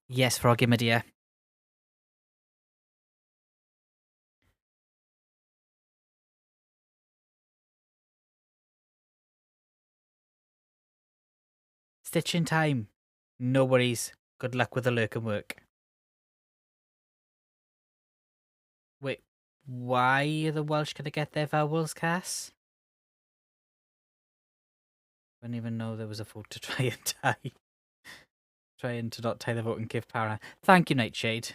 Yes, Froggy, my dear. Stitching time. No worries. Good luck with the lurking work. Wait, why are the Welsh going to get their vowels, Cass? I didn't even know there was a vote to try and tie. Trying to not tie the vote and give para. Thank you, Nightshade.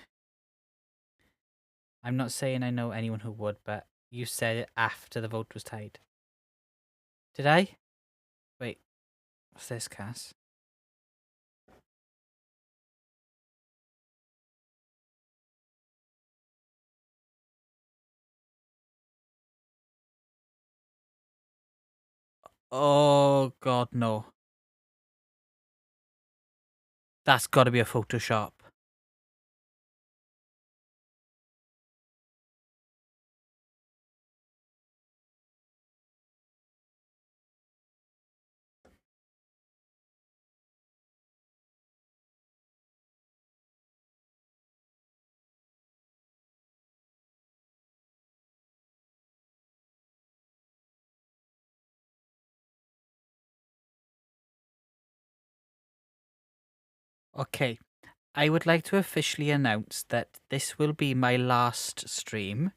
I'm not saying I know anyone who would, but you said it after the vote was tied. Did I? Wait, what's this, Cass? Oh, God, no. That's got to be a Photoshop. Okay, I would like to officially announce that this will be my last stream.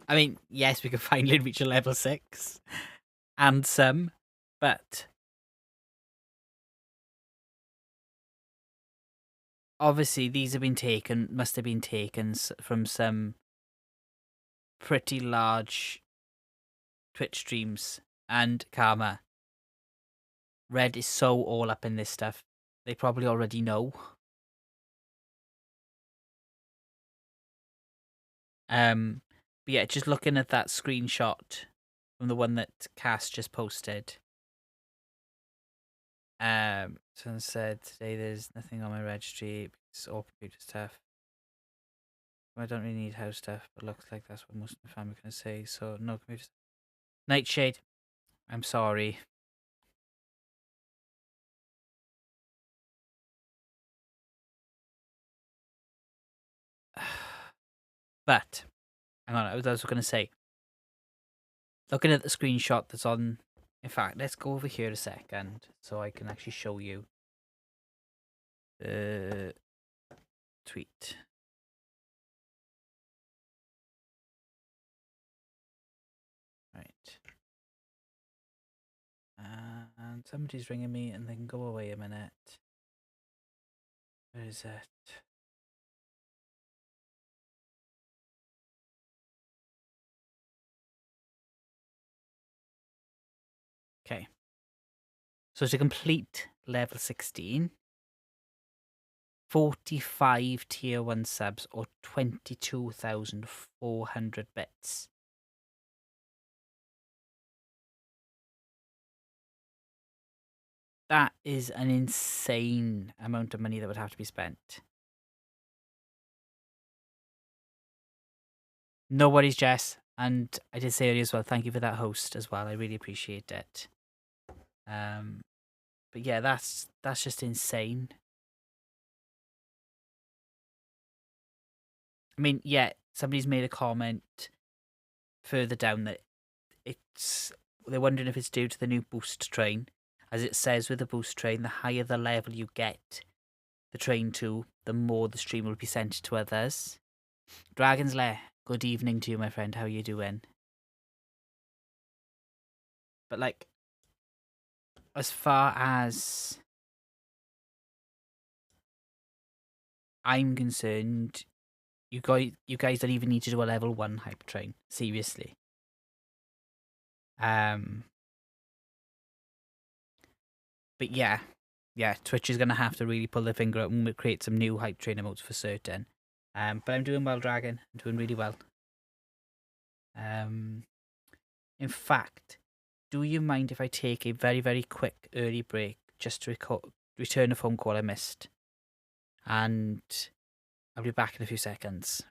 I mean, yes, we could finally reach a level 6 and some, but obviously these have been taken, must have been taken from some pretty large Twitch streams. And Karma, Red is so all up in this stuff. They probably already know. But yeah, just looking at that screenshot from the one that Cass just posted. Someone said today there's nothing on my registry. It's all computer stuff. I don't really need house stuff, but looks like that's what most of my family can say. So no computer stuff. Nightshade, I'm sorry. But hang on, I was also going to say, looking at the screenshot that's on. In fact, let's go over here a second so I can actually show you the tweet. Right. And somebody's ringing me and they can go away a minute. Where is it? Okay. So to complete level 16, 45 tier 1 subs or 22,400 bits. That is an insane amount of money that would have to be spent. No worries, Jess. And I did say earlier as well, thank you for that host as well. I really appreciate it. But yeah, that's just insane. I mean, yeah, somebody's made a comment further down that they're wondering if it's due to the new boost train. As it says with the boost train, the higher the level you get the train to, the more the stream will be sent to others. Dragon's Lair, good evening to you, my friend. How are you doing? But like, as far as I'm concerned, you guys don't even need to do a level 1 hype train. Seriously. But yeah, Twitch is gonna have to really pull their finger out and create some new hype train emotes for certain. But I'm doing well, Dragon. I'm doing really well. In fact, do you mind if I take a very, very quick early break just to return a phone call I missed? And I'll be back in a few seconds.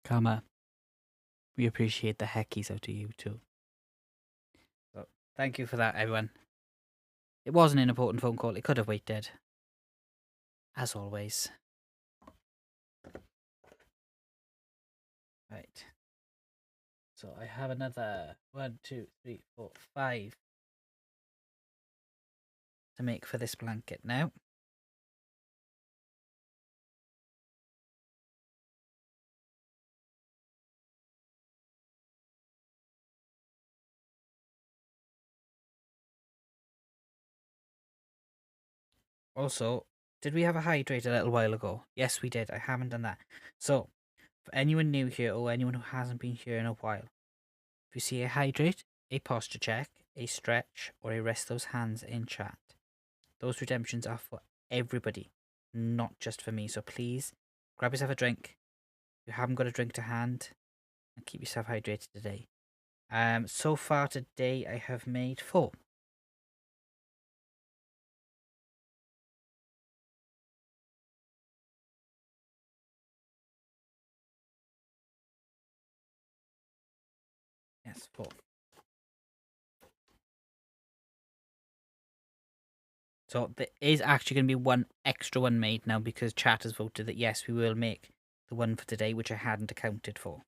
Karma, we appreciate the Hexies out of you too. So, thank you for that, everyone. It was an important phone call. It could have waited. As always. Right. So I have another 1, 2, 3, 4, 5 to make for this blanket now. Also, did we have a hydrate a little while ago? Yes, we did. I haven't done that. So, for anyone new here or anyone who hasn't been here in a while, if you see a hydrate, a posture check, a stretch, or a rest those hands in chat, those redemptions are for everybody, not just for me. So please, grab yourself a drink. If you haven't got a drink to hand, and keep yourself hydrated today. So far today, I have made 4. Yes, 4. So there is actually going to be one extra one made now because chat has voted that yes, we will make the one for today, which I hadn't accounted for.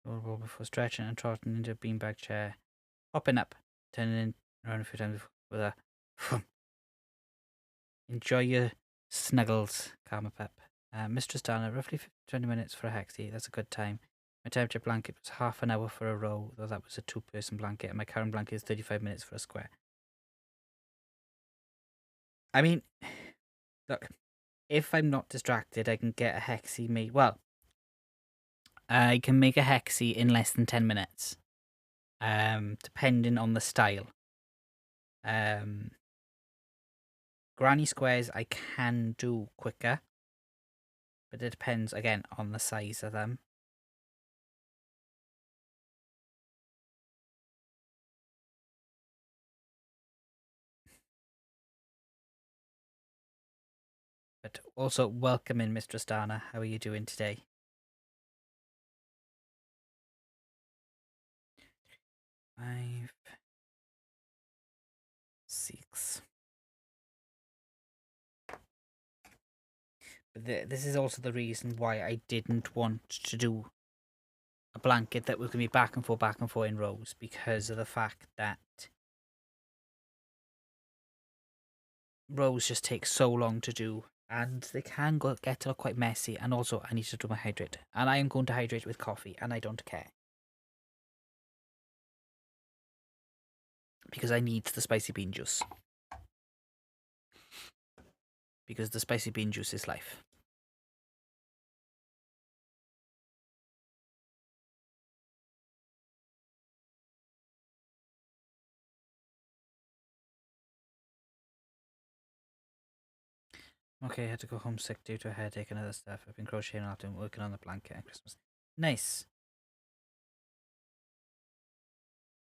Roll before stretching and trotting into a beanbag chair. Hopping up, turning around a few times with a enjoy your snuggles, Karma Pep. Mistress Dana, roughly 20 minutes for a Hexie. That's a good time. My temperature blanket was half an hour for a row, though that was a 2-person blanket, and my current blanket is 35 minutes for a square. I mean, look, if I'm not distracted, I can get a Hexie made. Well, I can make a Hexie in less than 10 minutes, depending on the style. Granny squares I can do quicker, but it depends, again, on the size of them. But also, welcome in, Mistress Dana. How are you doing today? Five, 6. But this is also the reason why I didn't want to do a blanket that was going to be back and forth in rows, because of the fact that rows just take so long to do, and they can get quite messy. And also, I need to do my hydrate, and I am going to hydrate with coffee, and I don't care, because I need the spicy bean juice, because the spicy bean juice is life. Okay, I had to go home sick due to a headache and other stuff. I've been crocheting a lot and working on the blanket at Christmas. Nice.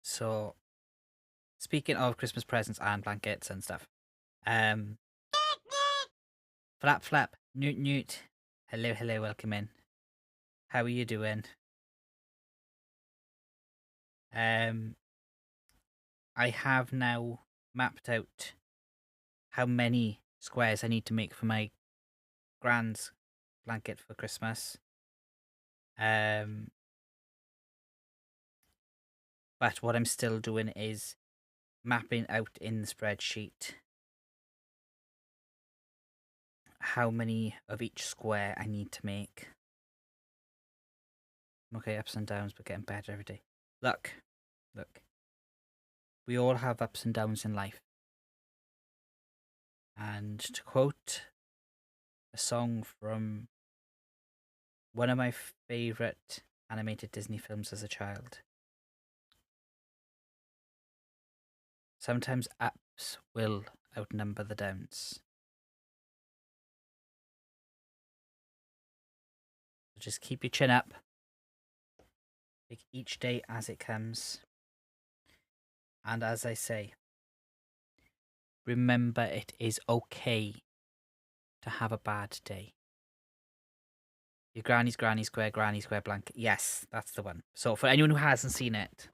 So, speaking of Christmas presents and blankets and stuff, Flap Flap, Newt Newt, hello, hello, welcome in. How are you doing? I have now mapped out how many squares I need to make for my grand's blanket for Christmas. But what I'm still doing is mapping out in the spreadsheet how many of each square I need to make. Okay, ups and downs, but getting better every day. Look. We all have ups and downs in life. And to quote a song from one of my favourite animated Disney films as a child, sometimes ups will outnumber the downs. So just keep your chin up. Take each day as it comes. And as I say, remember it is okay to have a bad day. Your granny square blanket. Yes, that's the one. So for anyone who hasn't seen it,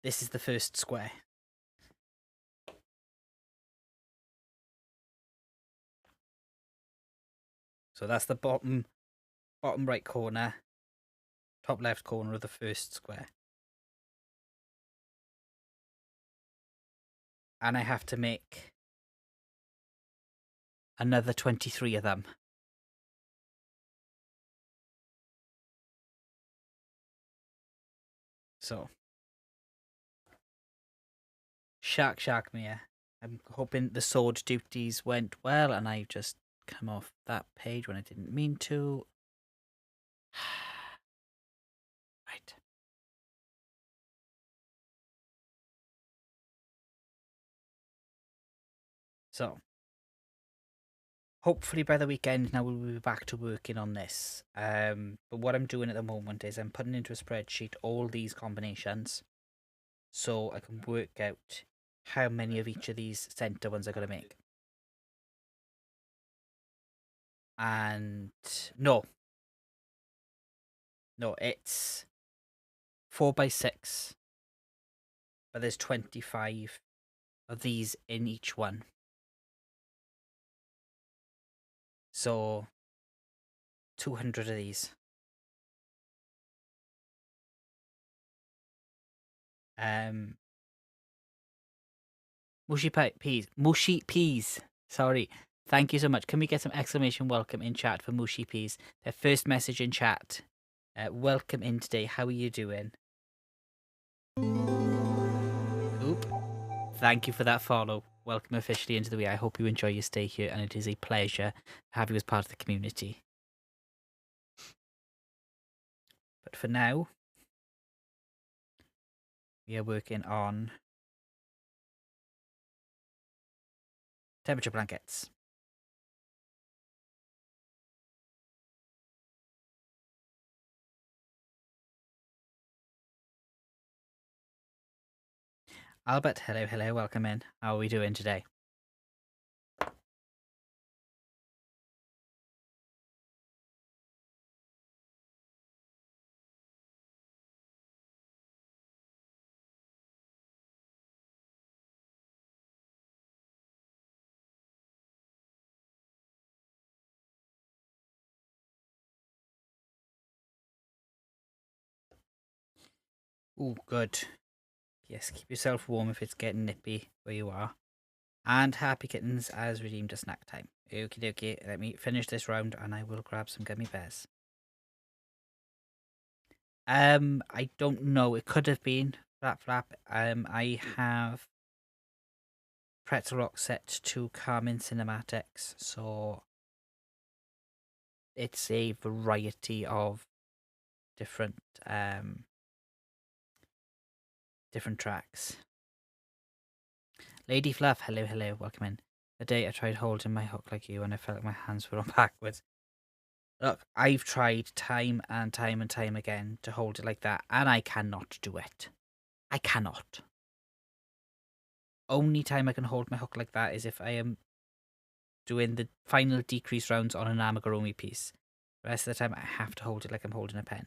this is the first square. So that's the bottom right corner, top left corner of the first square. And I have to make another 23 of them. So, Shark Mia. I'm hoping the sword duties went well, and I've just come off that page when I didn't mean to. Right. So, hopefully by the weekend now we'll be back to working on this. But what I'm doing at the moment is I'm putting into a spreadsheet all these combinations, so I can work out how many of each of these center ones I'm going to make. And no, it's 4x6, but there's 25 of these in each one. So 200 of these. Mushy peas. Sorry. Thank you so much. Can we get some exclamation welcome in chat for Mushy Peas? Their first message in chat. Welcome in today. How are you doing? Oop. Thank you for that follow. Welcome officially into the way. I hope you enjoy your stay here, and it is a pleasure to have you as part of the community. But for now, we are working on temperature blankets. Albert, hello, welcome in. How are we doing today? Oh, good. Yes, keep yourself warm if it's getting nippy where you are. And Happy Kittens has redeemed a snack time. Okie dokie, let me finish this round and I will grab some gummy bears. I don't know. It could have been Flap. I have Pretzel Rock set to Carmen Cinematics, so it's a variety of different different tracks. Lady Fluff, hello, welcome in. The day I tried holding my hook like you and I felt like my hands were on backwards. Look, I've tried time and time again to hold it like that, and I cannot do it. I cannot. Only time I can hold my hook like that is if I am doing the final decrease rounds on an amigurumi piece. The rest of the time, I have to hold it like I'm holding a pen.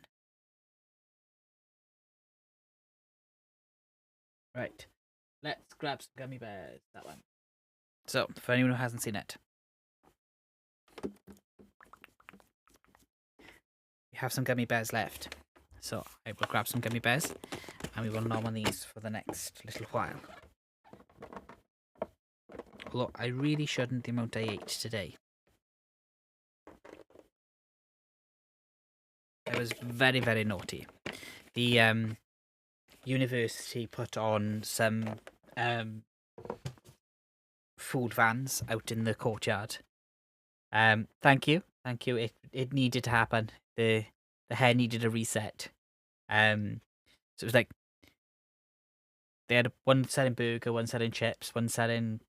Right. Let's grab some gummy bears. That one. So, for anyone who hasn't seen it, we have some gummy bears left. So, I will grab some gummy bears, and we will nom on these for the next little while. Although, I really shouldn't the amount I ate today. I was very, very naughty. The university put on some food vans out in the courtyard. Thank you. It needed to happen. The hair needed a reset. So it was like they had one selling burger, one selling chips, one selling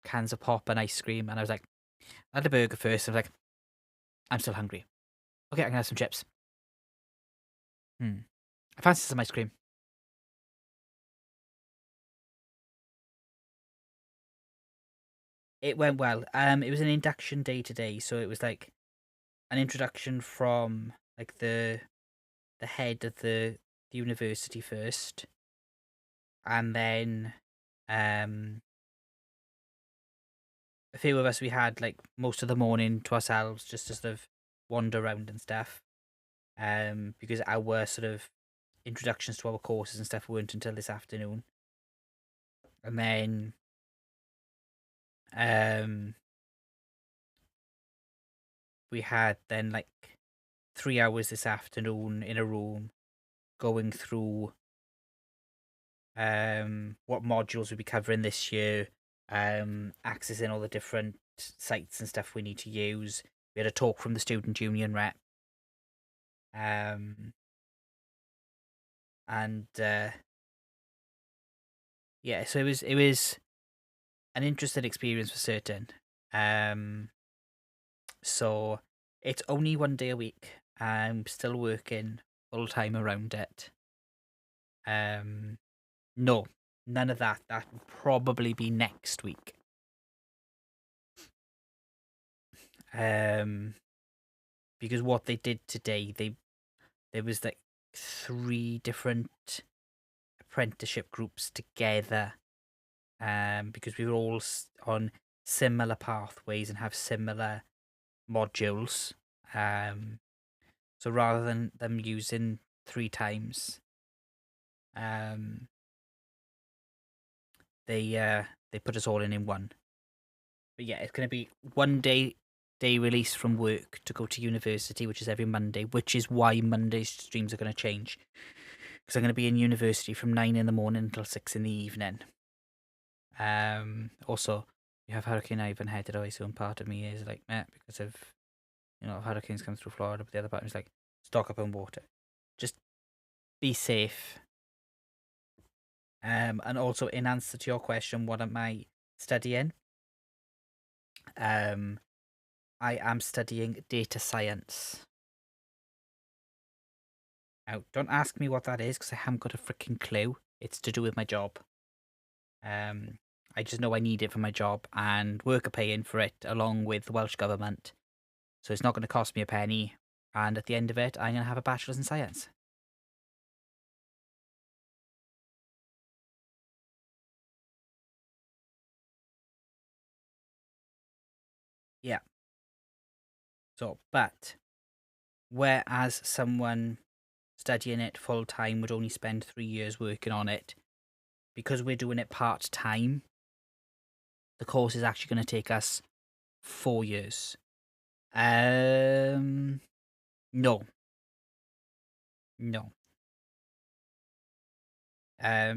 cans of pop and ice cream, and I was like, I had a burger first. I was like, I'm still hungry. Okay, I can have some chips. I fancy some ice cream. It went well. It was an induction day today, so it was like an introduction from like the head of the university first, and then a few of us, we had like most of the morning to ourselves just to sort of wander around and stuff, because our sort of introductions to our courses and stuff weren't until this afternoon. And then we had then like 3 hours this afternoon in a room going through what modules we'll be covering this year, accessing all the different sites and stuff we need to use. We had a talk from the student union rep, and yeah, so it was an interesting experience for certain. So it's only one day a week. I'm still working full time around it. No, none of that. That will probably be next week. Because what they did today, there was like 3 different apprenticeship groups together, because we were all on similar pathways and have similar modules. So rather than them using 3 times, they put us all in one. But yeah, it's going to be 1 day release from work to go to university, which is every Monday, which is why Monday's streams are going to change. Because I'm going to be in university from 9 in the morning until 6 in the evening. Also, you have Hurricane Ivan headed away, so part of me is like, meh, because of, hurricanes come through Florida, but the other part is like, stock up on water. Just be safe. And also, in answer to your question, what am I studying? I am studying data science. Now, don't ask me what that is, because I haven't got a freaking clue. It's to do with my job. I just know I need it for my job, and work are paying for it along with the Welsh Government. So it's not going to cost me a penny. And at the end of it, I'm going to have a bachelor's in science. Yeah. So, but whereas someone studying it full time would only spend 3 years working on it, because we're doing it part time, the course is actually going to take us 4 years. No. No.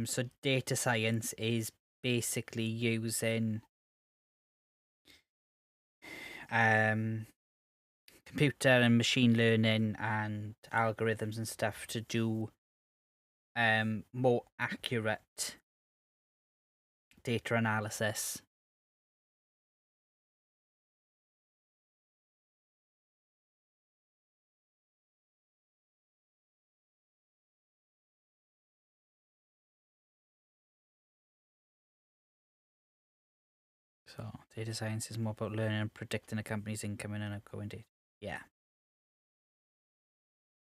So data science is basically using computer and machine learning and algorithms and stuff to do more accurate data analysis. So data science is more about learning and predicting a company's incoming and outgoing data. Yeah.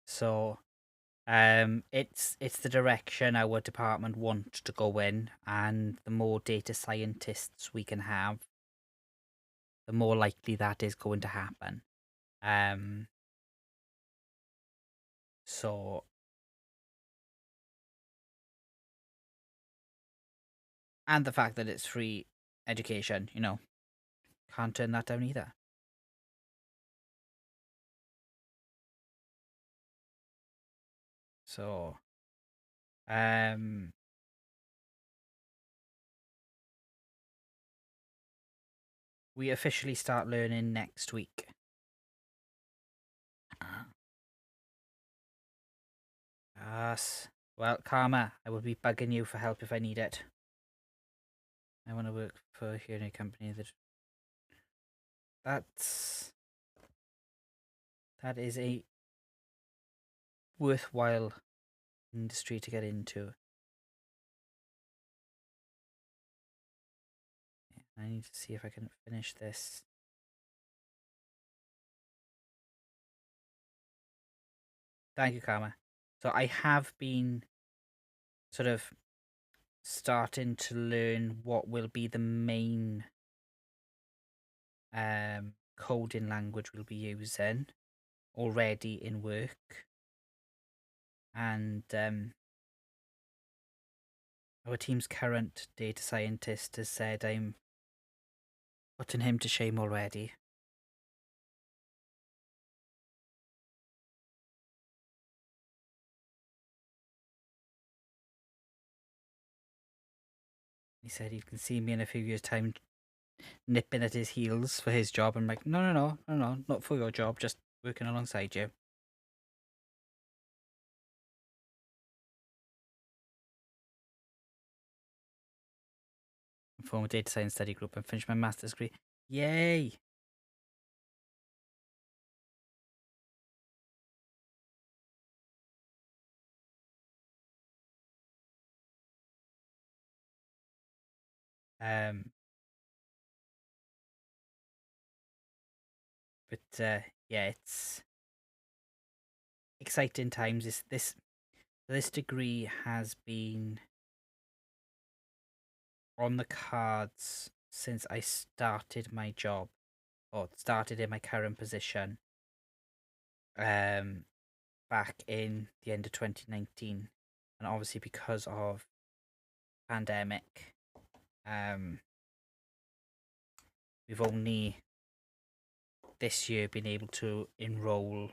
So it's the direction our department wants to go in, and the more data scientists we can have, the more likely that is going to happen. So, and the fact that it's free education, can't turn that down either. So, we officially start learning next week. Yes. Well, Karma, I will be bugging you for help if I need it. I want to work for a hearing company that is a worthwhile industry to get into. I need to see if I can finish this. Thank you, Karma. So I have been sort of starting to learn what will be the main coding language we'll be using already in work. And our team's current data scientist has said I'm putting him to shame already. He said he can see me in a few years' time nipping at his heels for his job. I'm like, no, not for your job, just working alongside you. Form a data science study group and finish my master's degree. Yay! But yeah, it's exciting times. This degree has been on the cards since I started my job or started in my current position back in the end of 2019, and obviously because of pandemic, we've only this year been able to enroll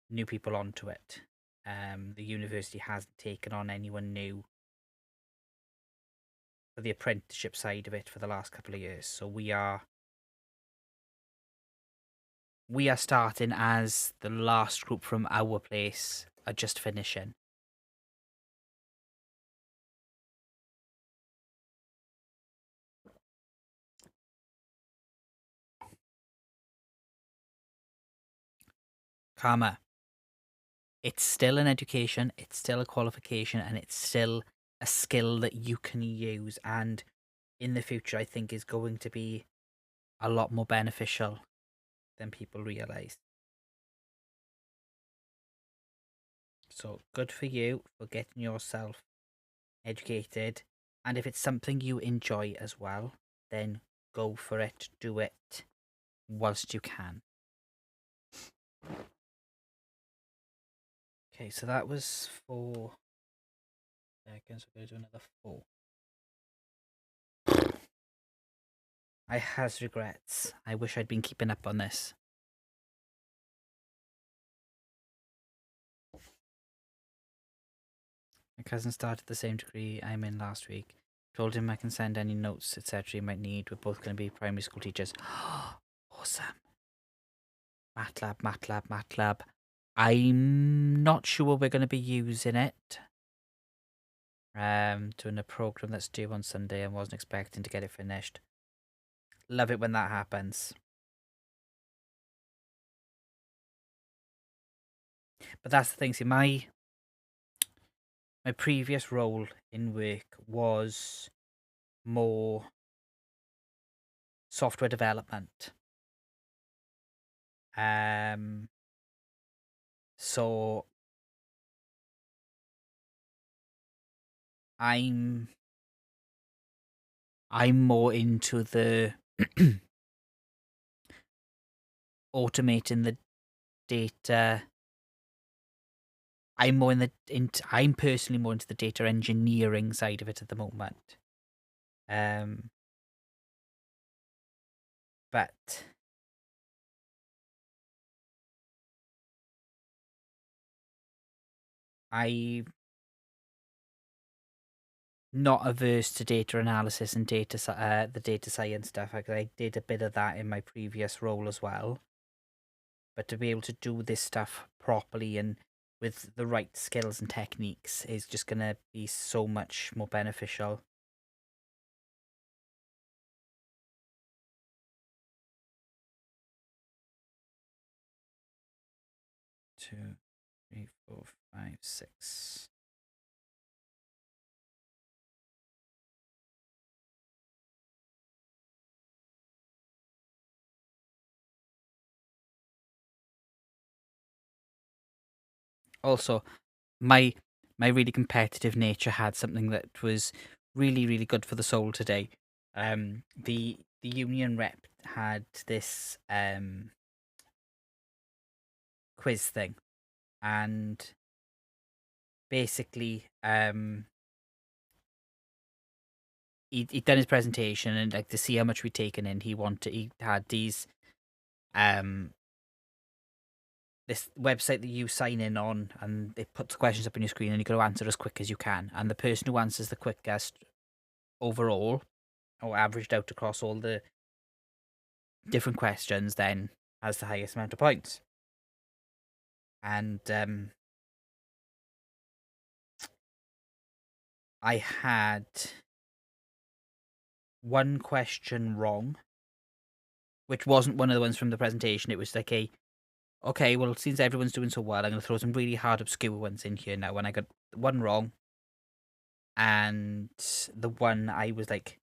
new people onto it. The university hasn't taken on anyone new for the apprenticeship side of it for the last couple of years, so we are starting as the last group from our place are just finishing. Karma. It's still an education, it's still a qualification, and it's still a skill that you can use, and in the future I think is going to be a lot more beneficial than people realise. So good for you for getting yourself educated, and if it's something you enjoy as well, then go for it, do it whilst you can. Okay, so that was 4 seconds. We're going to do another 4. I has regrets. I wish I'd been keeping up on this. My cousin started the same degree I'm in last week. Told him I can send any notes, etc. he might need. We're both going to be primary school teachers. Awesome. MATLAB. I'm not sure we're going to be using it. Doing a program that's due on Sunday and wasn't expecting to get it finished. Love it when that happens. But that's the thing, see, my previous role in work was more software development. So I'm more into the automating the data. I'm personally more into the data engineering side of it at the moment. But I'm not averse to data analysis and the data science stuff. I did a bit of that in my previous role as well. But to be able to do this stuff properly and with the right skills and techniques is just going to be so much more beneficial. Two, 3, 4, 5, 6. Also, my really competitive nature had something that was really, really good for the soul today. The union rep had this quiz thing, and basically he'd done his presentation, and like to see how much we'd taken in, he had these this website that you sign in on, and it puts questions up on your screen, and you got to answer as quick as you can. And the person who answers the quickest overall, or averaged out across all the different questions, then has the highest amount of points. And I had one question wrong, which wasn't one of the ones from the presentation. It was like okay, well, since everyone's doing so well, I'm going to throw some really hard, obscure ones in here now. And I got one wrong, and the one I was like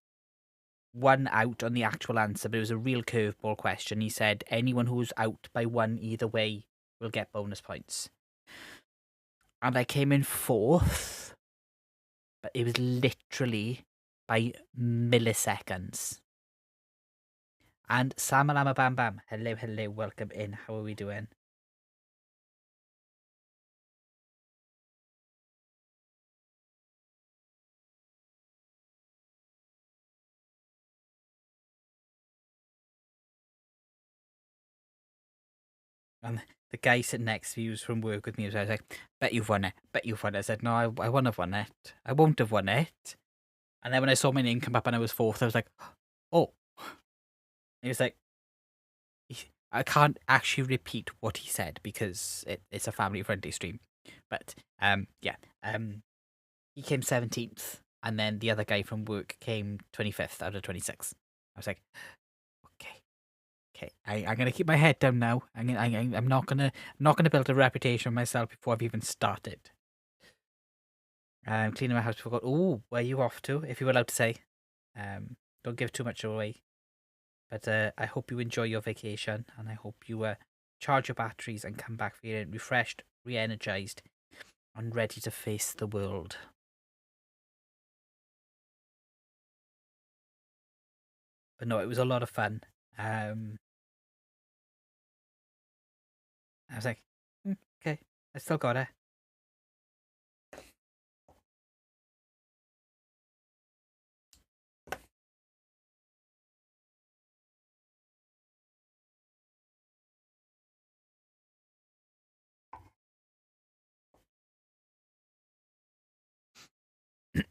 1 out on the actual answer, but it was a real curveball question. He said anyone who's out by 1 either way will get bonus points. And I came in 4th, but it was literally by milliseconds. And Samalama Bam Bam. Hello, hello, welcome in. How are we doing? And the guy sitting next to me was from work with me. So I was like, bet you've won it. Bet you've won it. I said, no, I won't have won it. I won't have won it. And then when I saw my name come up and I was fourth, I was like, oh. He was like, I can't actually repeat what he said because it's a family-friendly stream. But, yeah. He came 17th. And then the other guy from work came 25th out of 26. I was like, okay. Okay, I'm gonna keep my head down now. I'm not gonna build a reputation for myself before I've even started. Cleaning my house before. Oh, where are you off to? If you're allowed to say. Don't give too much away. But I hope you enjoy your vacation, and I hope you charge your batteries and come back feeling refreshed, re-energized, and ready to face the world. But no, it was a lot of fun. I was like, okay, I still got it.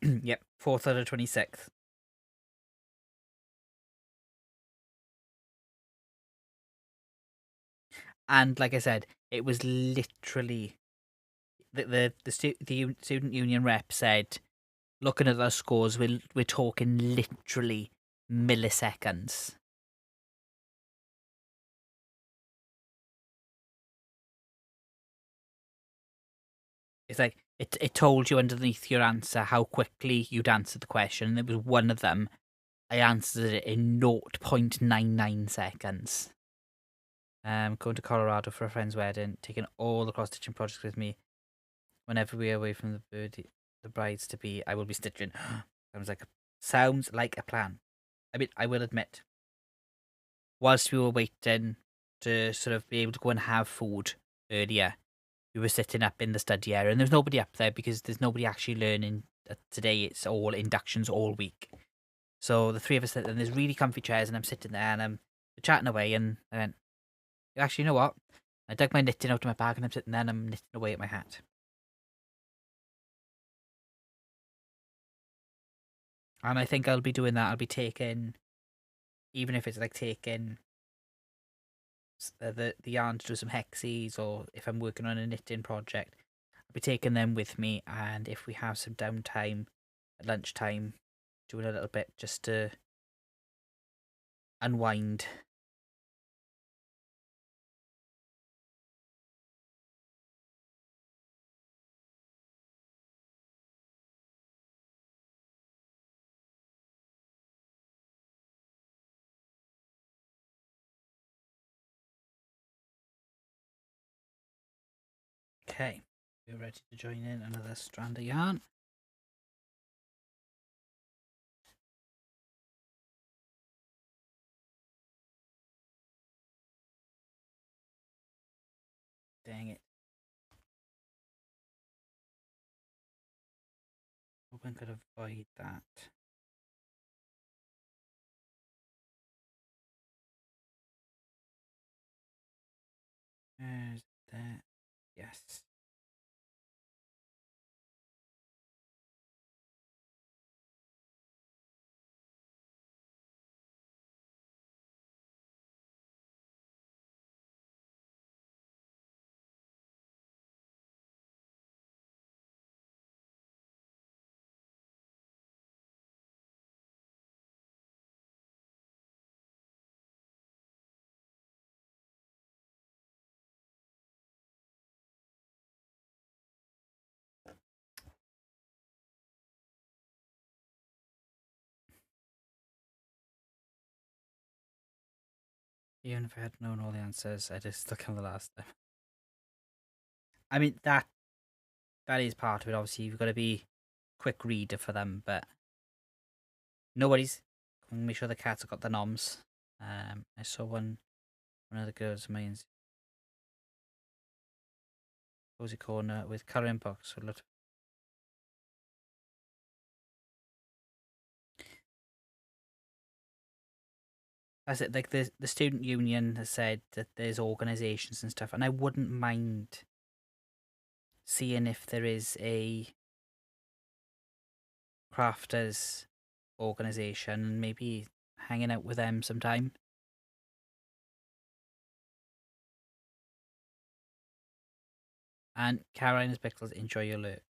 Yep, 4th out of 26th. And like I said, it was literally the student union rep said, looking at those scores, we're talking literally milliseconds. It's like it told you underneath your answer how quickly you'd answered the question. And it was one of them. I answered it in 0.99 seconds. Going to Colorado for a friend's wedding, taking all the cross-stitching projects with me. Whenever we are away from the brides to be, I will be stitching. Sounds like a plan. I mean, I will admit, whilst we were waiting to sort of be able to go and have food earlier, we were sitting up in the study area, and there's nobody up there because there's nobody actually learning today. It's all inductions all week. So the three of us sit, and there's really comfy chairs, and I'm sitting there and I'm chatting away, and I went, actually, you know what? I dug my knitting out of my bag, and I'm sitting there and I'm knitting away at my hat. And I think I'll be doing that. I'll be taking, even if it's like taking the yarn to do some hexies, or if I'm working on a knitting project, I'll be taking them with me. And if we have some downtime at lunchtime, doing a little bit just to unwind. Okay, we're ready to join in another strand of yarn. Dang it. Hope I could avoid that. There's that. Yes. Even if I had known all the answers, I just stuck on the last time. I mean, that is part of it. Obviously, you've got to be quick reader for them, but nobody's. Make sure the cats have got the noms. I saw one of the girls in my cozy corner with colouring books. A lot. As it like the student union has said that there's organisations and stuff, and I wouldn't mind seeing if there is a crafters organisation and maybe hanging out with them sometime. And Carolina's Pickles, enjoy your lurk.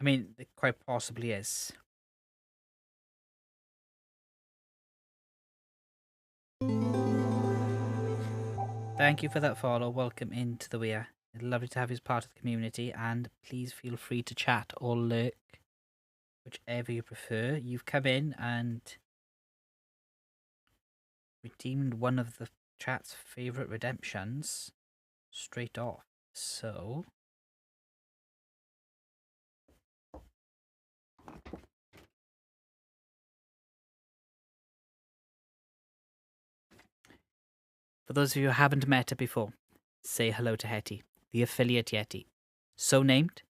I mean, it quite possibly is. Thank you for that follow. Welcome into the Weir. It's lovely to have you as part of the community, and please feel free to chat or lurk, whichever you prefer. You've come in and redeemed one of the chat's favourite redemptions straight off. So, for those of you who haven't met her before, say hello to Hetty, the affiliate Yeti. So named,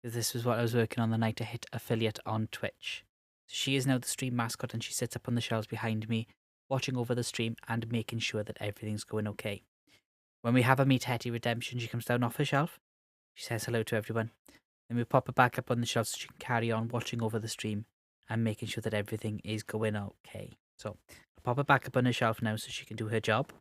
because this was what I was working on the night I hit affiliate on Twitch. She is now the stream mascot, and she sits up on the shelves behind me, watching over the stream and making sure that everything's going okay. When we have a Meet Hetty redemption, she comes down off her shelf. She says hello to everyone. Then we pop her back up on the shelf so she can carry on watching over the stream and making sure that everything is going okay. So I'll pop her back up on her shelf now so she can do her job.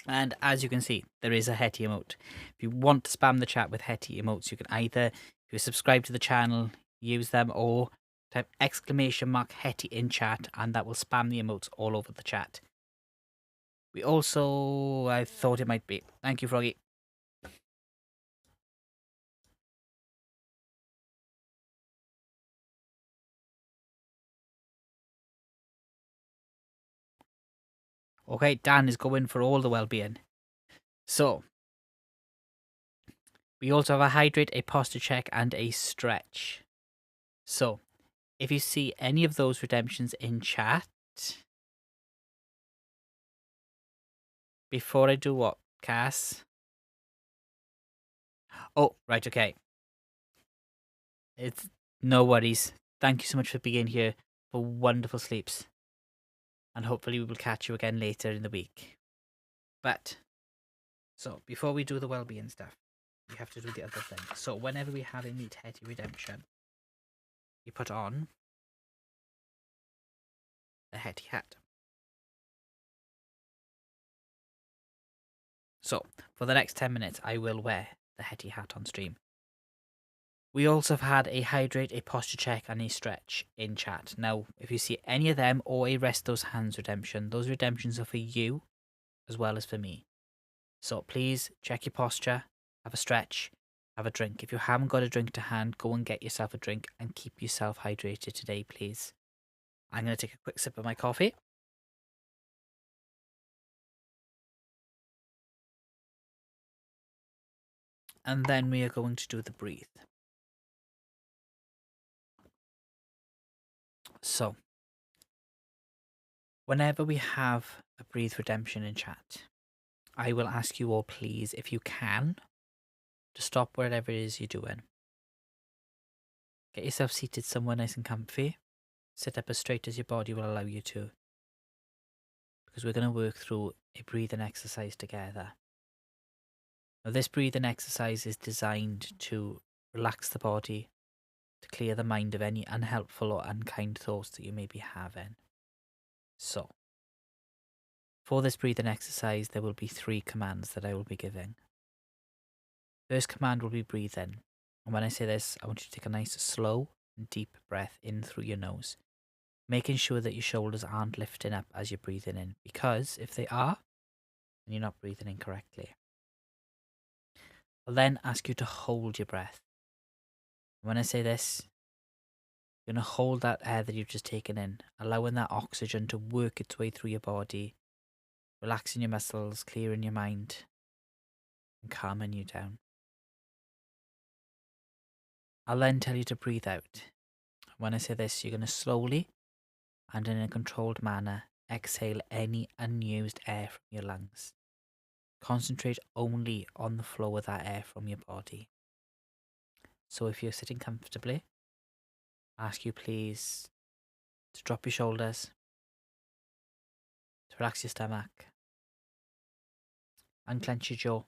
And as you can see, there is a Hetty emote. If you want to spam the chat with Hetty emotes, you can either, if you subscribe to the channel, use them, or type !Hetty in chat, and that will spam the emotes all over the chat. We also, I thought it might be. Thank you, Froggy. Okay, Dan is going for all the well-being. So, we also have a hydrate, a posture check, and a stretch. So, if you see any of those redemptions in chat, before I do what, Cass? Oh, right, okay. It's no worries. Thank you so much for being here, for wonderful sleeps. And hopefully we will catch you again later in the week. But, so, before we do the well-being stuff, we have to do the other thing. So, whenever we have a Meet Hetty redemption, you put on the Hetty hat. So, for the next 10 minutes, I will wear the Hetty hat on stream. We also have had a hydrate, a posture check, and a stretch in chat. Now, if you see any of them or a rest those hands redemption, those redemptions are for you as well as for me. So please check your posture, have a stretch, have a drink. If you haven't got a drink to hand, go and get yourself a drink and keep yourself hydrated today, please. I'm going to take a quick sip of my coffee. And then we are going to do the breathe. So, whenever we have a breathe redemption in chat, I will ask you all, please, if you can, to stop whatever it is you're doing. Get yourself seated somewhere nice and comfy. Sit up as straight as your body will allow you to. Because we're going to work through a breathing exercise together. Now, this breathing exercise is designed to relax the body, to clear the mind of any unhelpful or unkind thoughts that you may be having. So, for this breathing exercise, there will be 3 commands that I will be giving. First command will be breathe in. And when I say this, I want you to take a nice, slow and deep breath in through your nose. making sure that your shoulders aren't lifting up as you're breathing in, because if they are, then you're not breathing in correctly. I'll then ask you to hold your breath. When I say this, you're going to hold that air that you've just taken in, allowing that oxygen to work its way through your body, relaxing your muscles, clearing your mind, and calming you down. I'll then tell you to breathe out. When I say this, you're going to slowly and in a controlled manner exhale any unused air from your lungs. Concentrate only on the flow of that air from your body. So if you're sitting comfortably, I ask you please to drop your shoulders, to relax your stomach, unclench your jaw,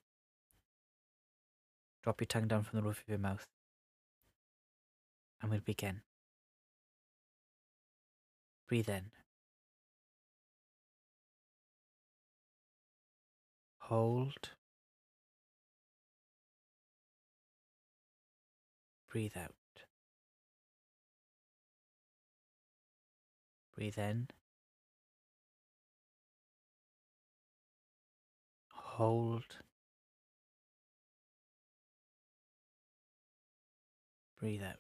drop your tongue down from the roof of your mouth, and we'll begin. Breathe in. Hold. Breathe out. Breathe in. Hold. Breathe out.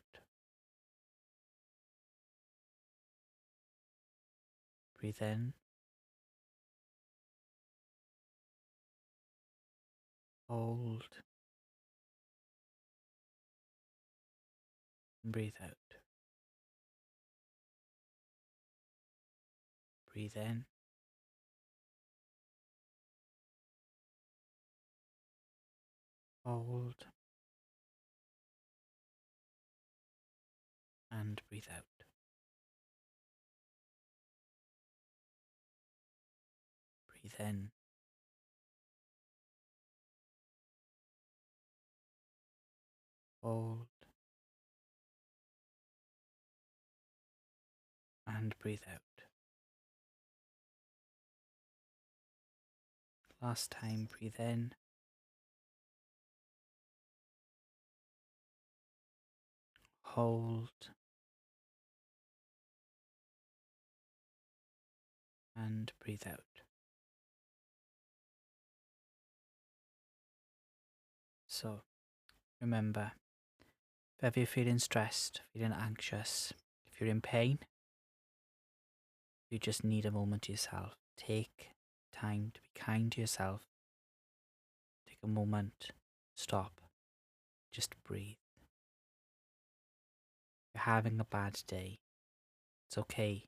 Breathe in. Hold. And breathe out. Breathe in. Hold. And breathe out. Breathe in. Hold. And breathe out. Last time, breathe in. Hold. And breathe out. So, remember, if ever you're feeling stressed, feeling anxious, if you're in pain, you just need a moment to yourself. Take time to be kind to yourself. Take a moment, stop, just breathe. If you're having a bad day, it's okay.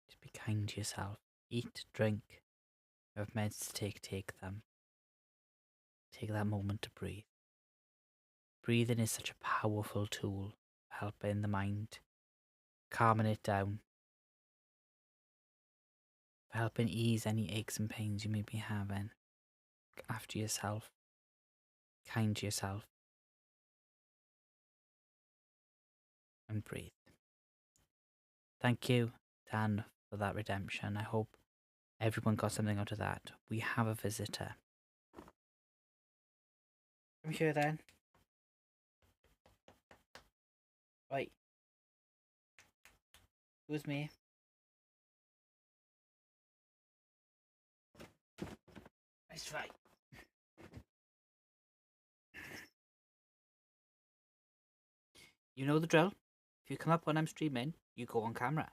Just be kind to yourself. Eat, drink. If you have meds to take them. Take that moment to breathe. Breathing is such a powerful tool for helping the mind, calming it down, for helping ease any aches and pains you may be having. Look after yourself, kind to yourself, and breathe. Thank you, Dan, for that redemption. I hope everyone got something out of that. We have a visitor. Come here then. Right. Who's me? That's right. You know the drill. If you come up when I'm streaming, you go on camera.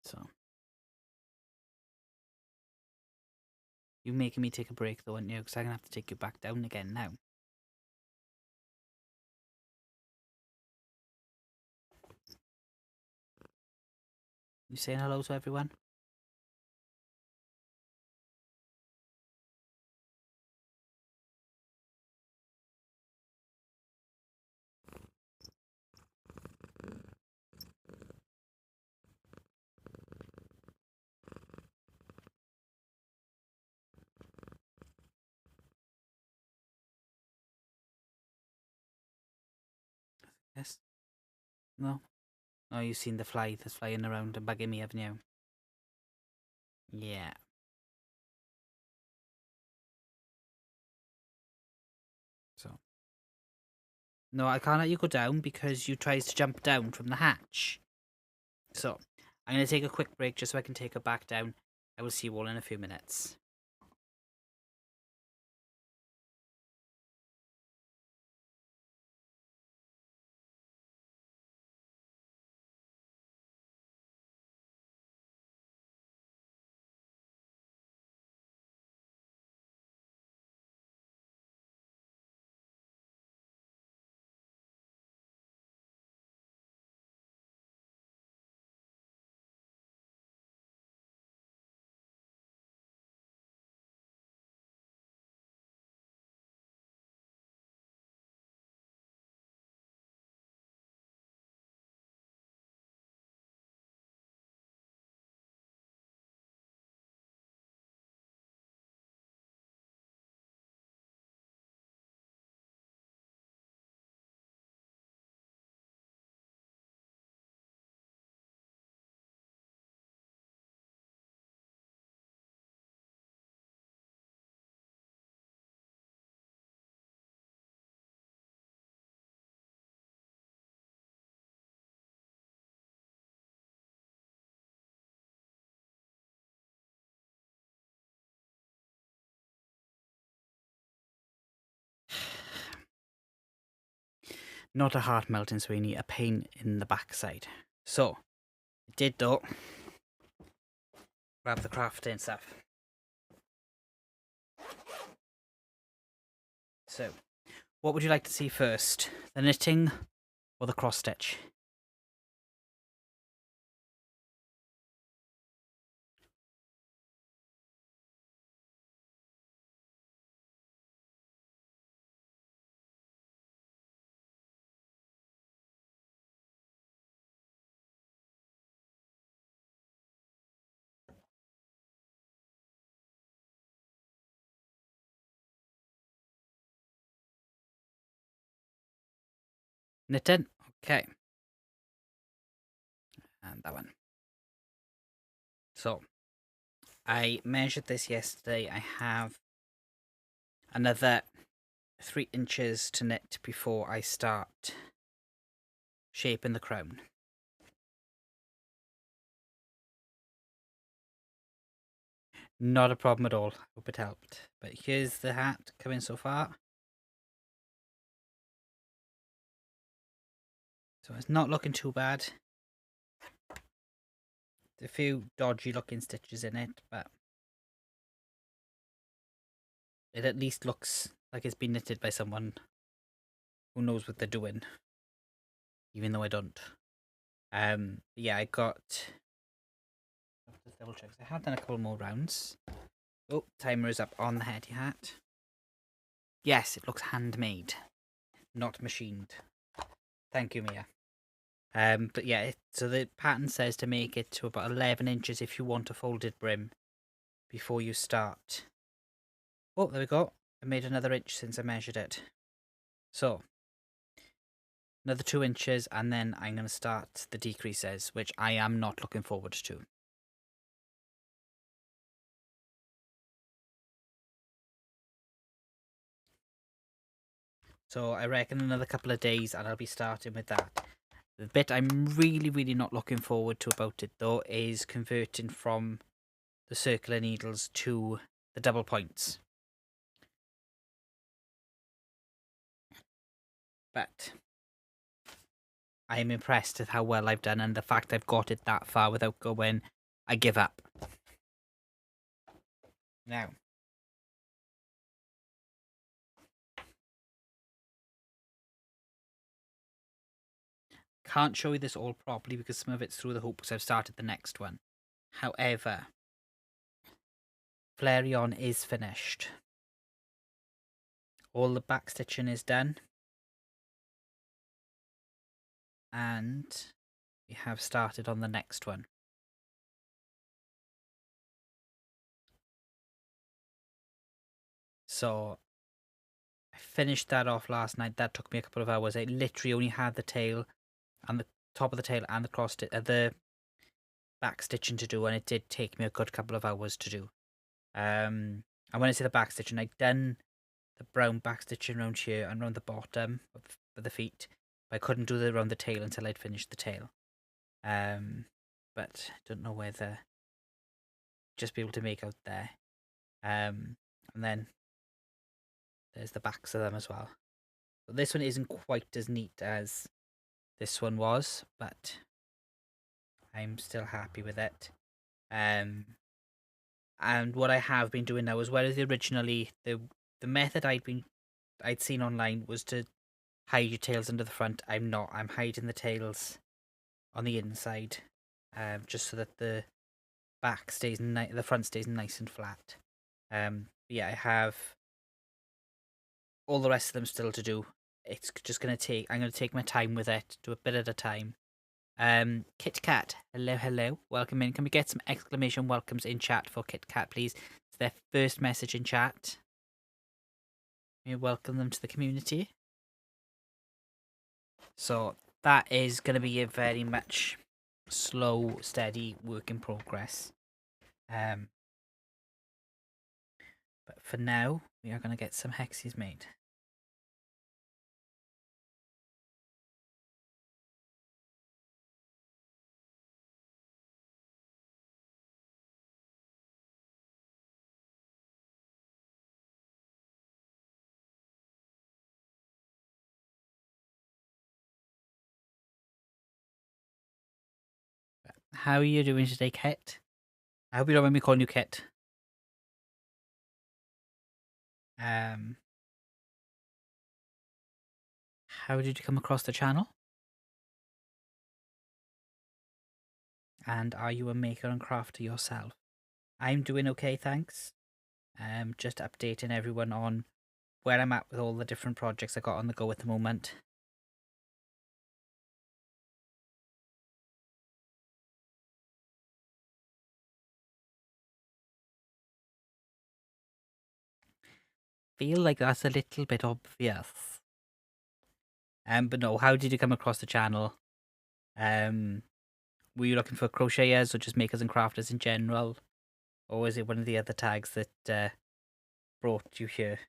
So, you making me take a break though, aren't you? Because I'm going to have to take you back down again now. You saying hello to everyone? Yes? No? Oh, you've seen the fly that's flying around and bugging me, haven't you? Yeah. So. No, I can't let you go down because you tries to jump down from the hatch. So, I'm going to take a quick break just so I can take her back down. I will see you all in a few minutes. Not a heart melting, Sweeney, a pain in the backside. So, it did though. Grab the crafting stuff. So, what would you like to see first? The knitting or the cross stitch? Knitting? Okay. And that one. So, I measured this yesterday. I have another 3 inches to knit before I start shaping the crown. Not a problem at all. Hope it helped. But here's the hat coming so far. So it's not looking too bad. There's a few dodgy looking stitches in it, but it at least looks like it's been knitted by someone who knows what they're doing. Even though I don't. Yeah, I got... Let's double check. I have done a couple more rounds. Oh, timer is up on the heady hat. Yes, it looks handmade, not machined. Thank you, Mia. But yeah, so the pattern says to make it to about 11 inches if you want a folded brim before you start. Oh, there we go. I made another inch since I measured it. So, another 2 inches, and then I'm going to start the decreases, which I am not looking forward to. So I reckon another couple of days and I'll be starting with that. The bit I'm really not looking forward to about it though is converting from the circular needles to the double points. But I am impressed at how well I've done, and the fact I've got it that far without going, I give up. Now, can't show you this all properly because some of it's through the hoop because I've started the next one. However, Flary On is finished. All the back stitching is done. And we have started on the next one. So I finished that off last night. That took me a couple of hours. I literally only had the tail and the top of the tail and the back stitching to do, and it did take me a good couple of hours to do. And when I say the back stitching, I'd done the brown back stitching around here and around the bottom of the feet, but I couldn't do around the tail until I'd finished the tail. But I don't know whether just be able to make out there. And then there's the backs of them as well. But this one isn't quite as neat as this one was, but I'm still happy with it. And what I have been doing now, as well as originally, the method I'd seen online was to hide your tails under the front. I'm not. I'm hiding the tails on the inside, just so that the back stays the front stays nice and flat. Yeah, I have all the rest of them still to do. It's just gonna take. I'm gonna take my time with it, do a bit at a time. Kit Kat, hello, hello, welcome in. Can we get some exclamation welcomes in chat for Kit Kat, please? It's their first message in chat. We welcome them to the community. So that is going to be a very much slow, steady work in progress. But for now, we are going to get some Hexies made. How are you doing today, Kit? I hope you don't mind me calling you Kit. How did you come across the channel? And are you a maker and crafter yourself? I'm doing okay, thanks. Just updating everyone on where I'm at with all the different projects I got on the go at the moment. Feel like that's a little bit obvious. But no, how did you come across the channel? Were you looking for crocheters or just makers and crafters in general? Or was it one of the other tags that brought you here?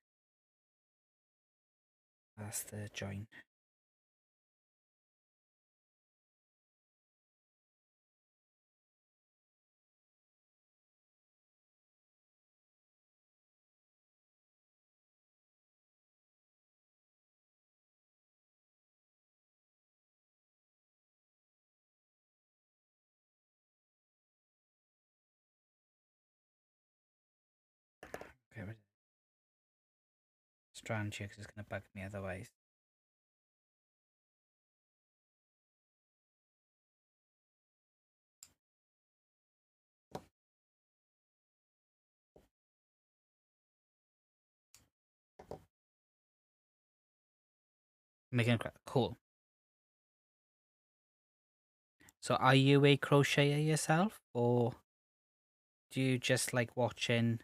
That's the join. Okay, strand checks is going to bug me otherwise. Making cool. So are you a crocheter yourself, or do you just like watching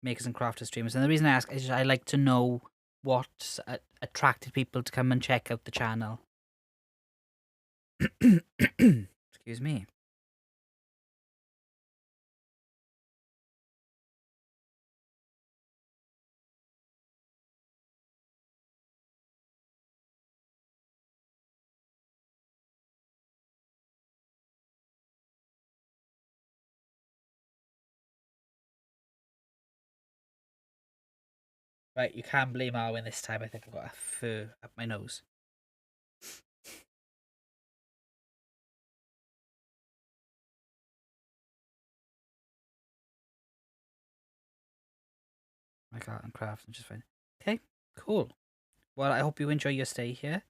makers and crafters streamers? And the reason I ask is I like to know what attracted people to come and check out the channel. Excuse me. Right, you can't blame Arwen this time. I think I've got a fur up my nose. Like art and crafts and just fine. Okay, cool. Well, I hope you enjoy your stay here.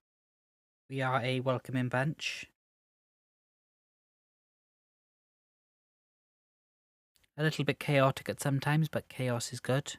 We are a welcoming bunch. A little bit chaotic at sometimes, but chaos is good.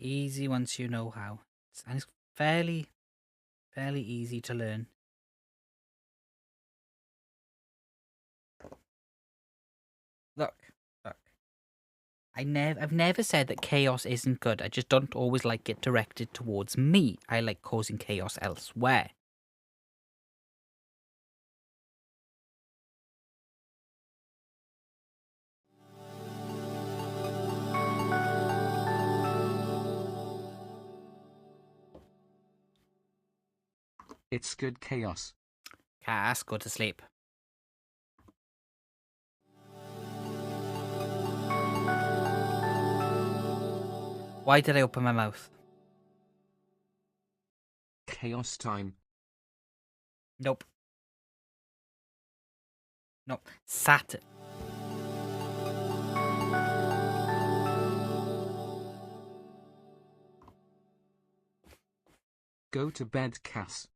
Easy once you know how. And it's fairly easy to learn. Look. I've never said that chaos isn't good. I just don't always like it directed towards me. I like causing chaos elsewhere. It's good chaos. Cass, go to sleep. Why did I open my mouth? Chaos time. Nope. Nope. Sat. Go to bed, Cass.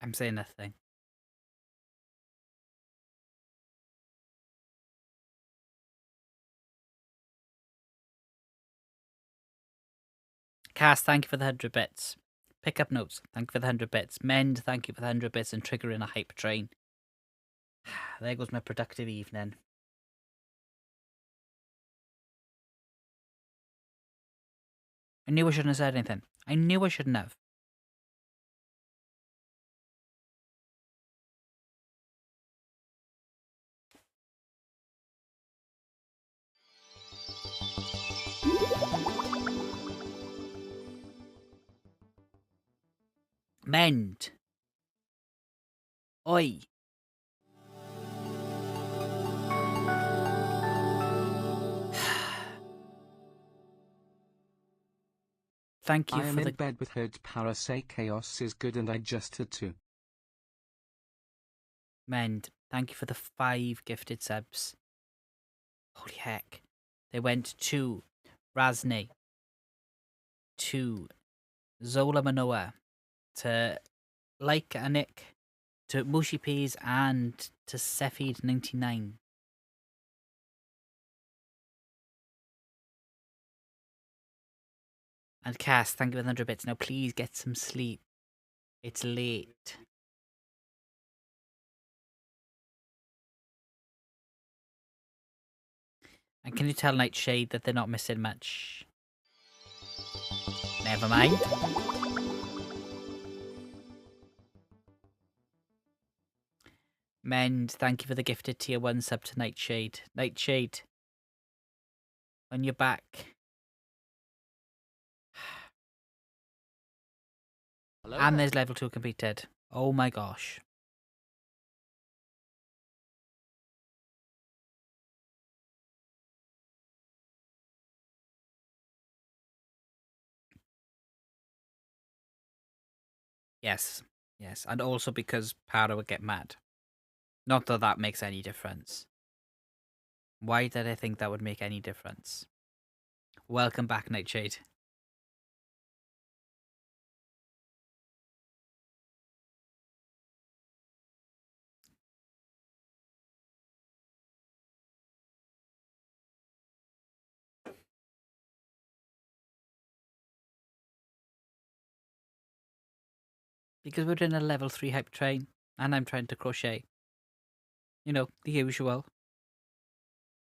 I'm saying nothing. Cass, thank you for the 100 bits. Pick up notes, thank you for the 100 bits. Mend, thank you for the 100 bits and triggering a hype train. There goes my productive evening. I knew I shouldn't have said anything. I knew I shouldn't have. Mend. Oi. Thank you I am for in the... bed with heard Para say chaos is good and I just had to. Mend. Thank you for the 5 gifted subs. Holy heck. They went to Razne, to Zola Manoa, to Like Anik, to Mushy Peas, and to Cephid99. And Cass, thank you for the 100 bits. Now please get some sleep. It's late. And can you tell Nightshade that they're not missing much? Never mind. Mend, thank you for the gifted tier 1 sub to Nightshade. Nightshade, when you're back. Hello And there. there's level 2 completed. Oh my gosh. Yes. Yes. And also because Para would get mad. Not that that makes any difference. Why did I think that would make any difference? Welcome back, Nightshade. Because we're in a level 3 hype train, and I'm trying to crochet. You know, the usual.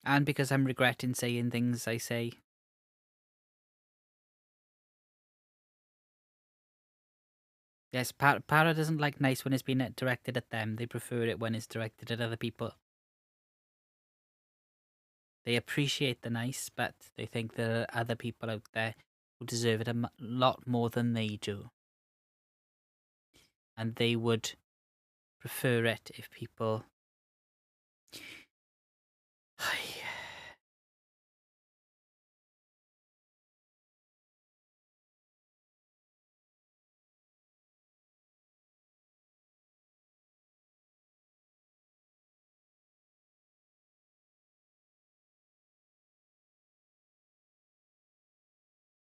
And because I'm regretting saying things I say. Yes, Para doesn't like nice when it's being directed at them. They prefer it when it's directed at other people. They appreciate the nice, but they think there are other people out there who deserve it a lot more than they do. And they would prefer it if people...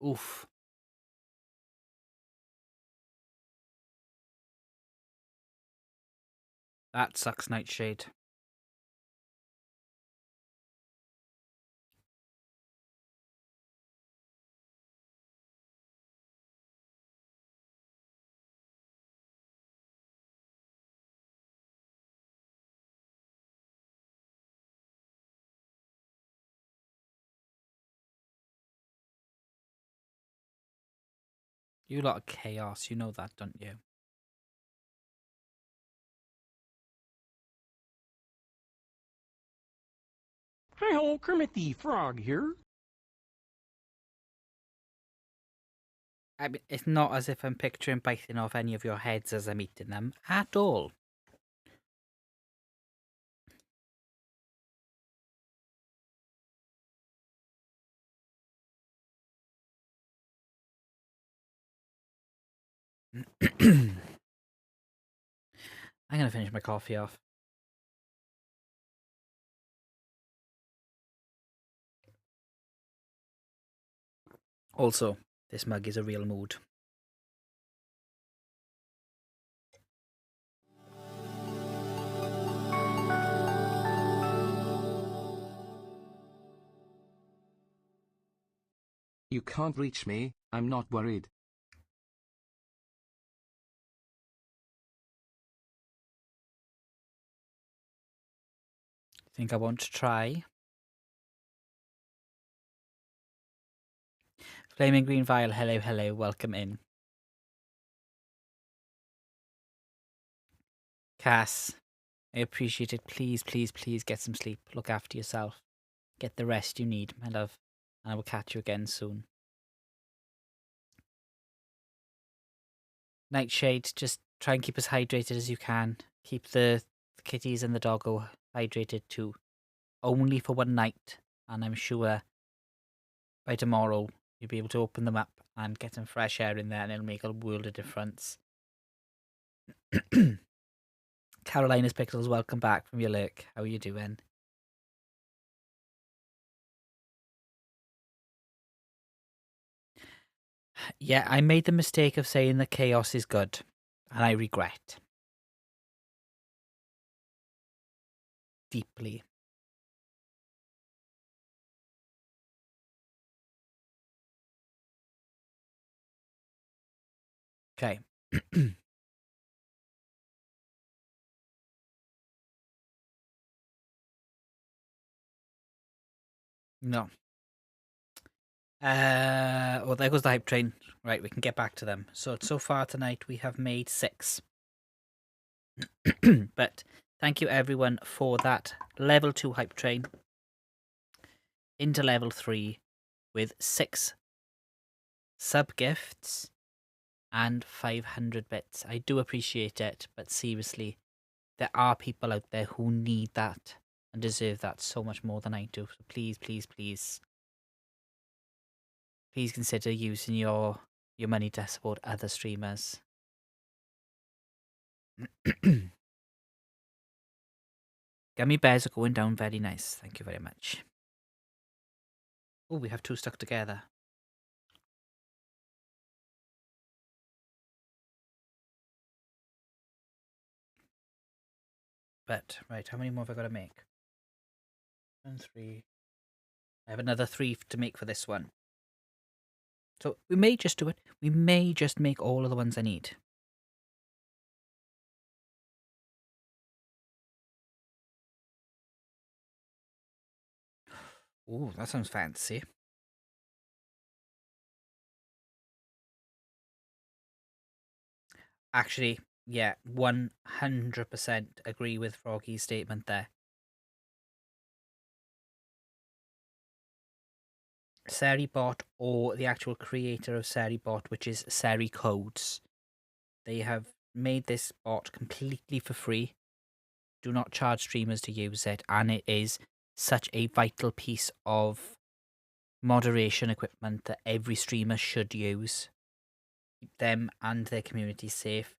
Oof. That sucks, Nightshade. You lot of chaos, you know that, don't you? Hi-ho, Kermit the Frog here. I mean, it's not as if I'm picturing biting off any of your heads as I'm eating them at all. I'm going to finish my coffee off. Also, this mug is a real mood. You can't reach me, I'm not worried. Think I want to try? Flaming Green Vial, hello, hello, welcome in. Cass, I appreciate it. Please, please, please get some sleep. Look after yourself. Get the rest you need, my love. And I will catch you again soon. Nightshade, just try and keep as hydrated as you can. Keep the kitties and the doggo hydrated too. Only for one night. And I'm sure by tomorrow you'll be able to open them up and get some fresh air in there, and it'll make a world of difference. Carolina's Pickles, welcome back from your lurk. How are you doing? Yeah, I made the mistake of saying that chaos is good, and I regret. Deeply. Okay. No. Well, there goes the hype train. Right, we can get back to them. So far tonight we have made 6. But thank you everyone for that level 2 hype train into level 3 with 6 sub gifts and 500 bits. I do appreciate it, but seriously, there are people out there who need that and deserve that so much more than I do. So please, please, please, please consider using your money to support other streamers. Gummy bears are going down very nice. Thank you very much. Oh, we have 2 stuck together. But, right, how many more have I got to make? 1, 3. I have another 3 to make for this one. So we may just do it. We may just make all of the ones I need. Oh, that sounds fancy. Actually, yeah, 100% agree with Froggy's statement there. Seribot, or the actual creator of Seribot, which is Seri Codes. They have made this bot completely for free. Do not charge streamers to use it, and it is such a vital piece of moderation equipment that every streamer should use. Keep them and their community safe.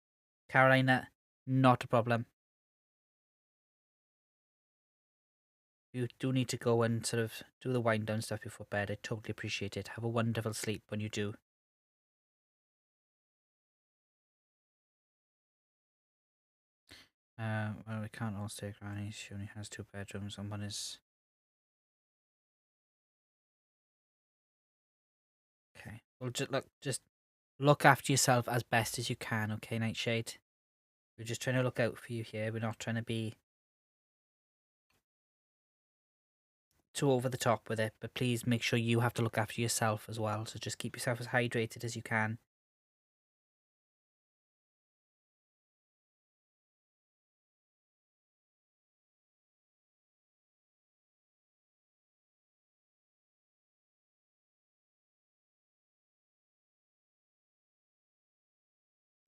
Carolina, not a problem. you do need to go and sort of do the wind down stuff before bed. I totally appreciate it. Have a wonderful sleep when you do. Well, we can't all stay at Granny's. She only has 2 bedrooms, and one is... Okay. Well, just look after yourself as best as you can, okay, Nightshade? We're just trying to look out for you here. We're not trying to be too over the top with it, but please make sure you have to look after yourself as well. So just keep yourself as hydrated as you can.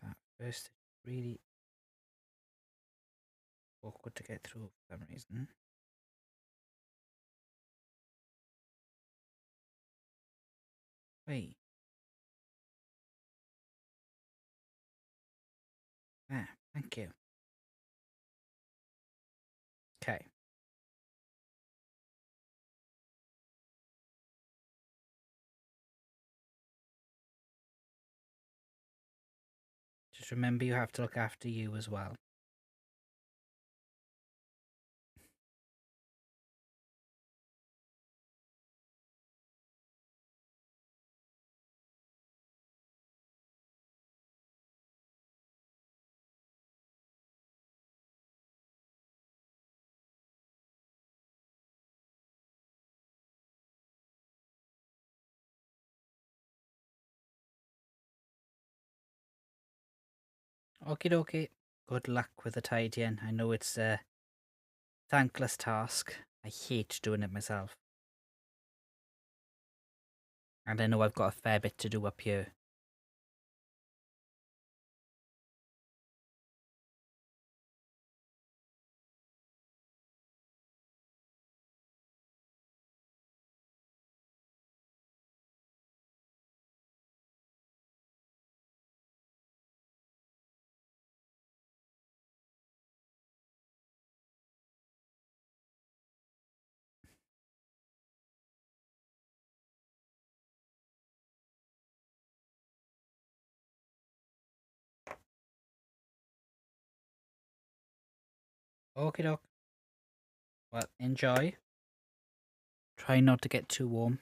That first is really awkward to get through for some reason. Wait. Ah, thank you. Okay. Just remember you have to look after you as well. Okie dokie. Good luck with the tidying. I know it's a thankless task. I hate doing it myself. And I know I've got a fair bit to do up here. Okie doke. Well, enjoy. Try not to get too warm.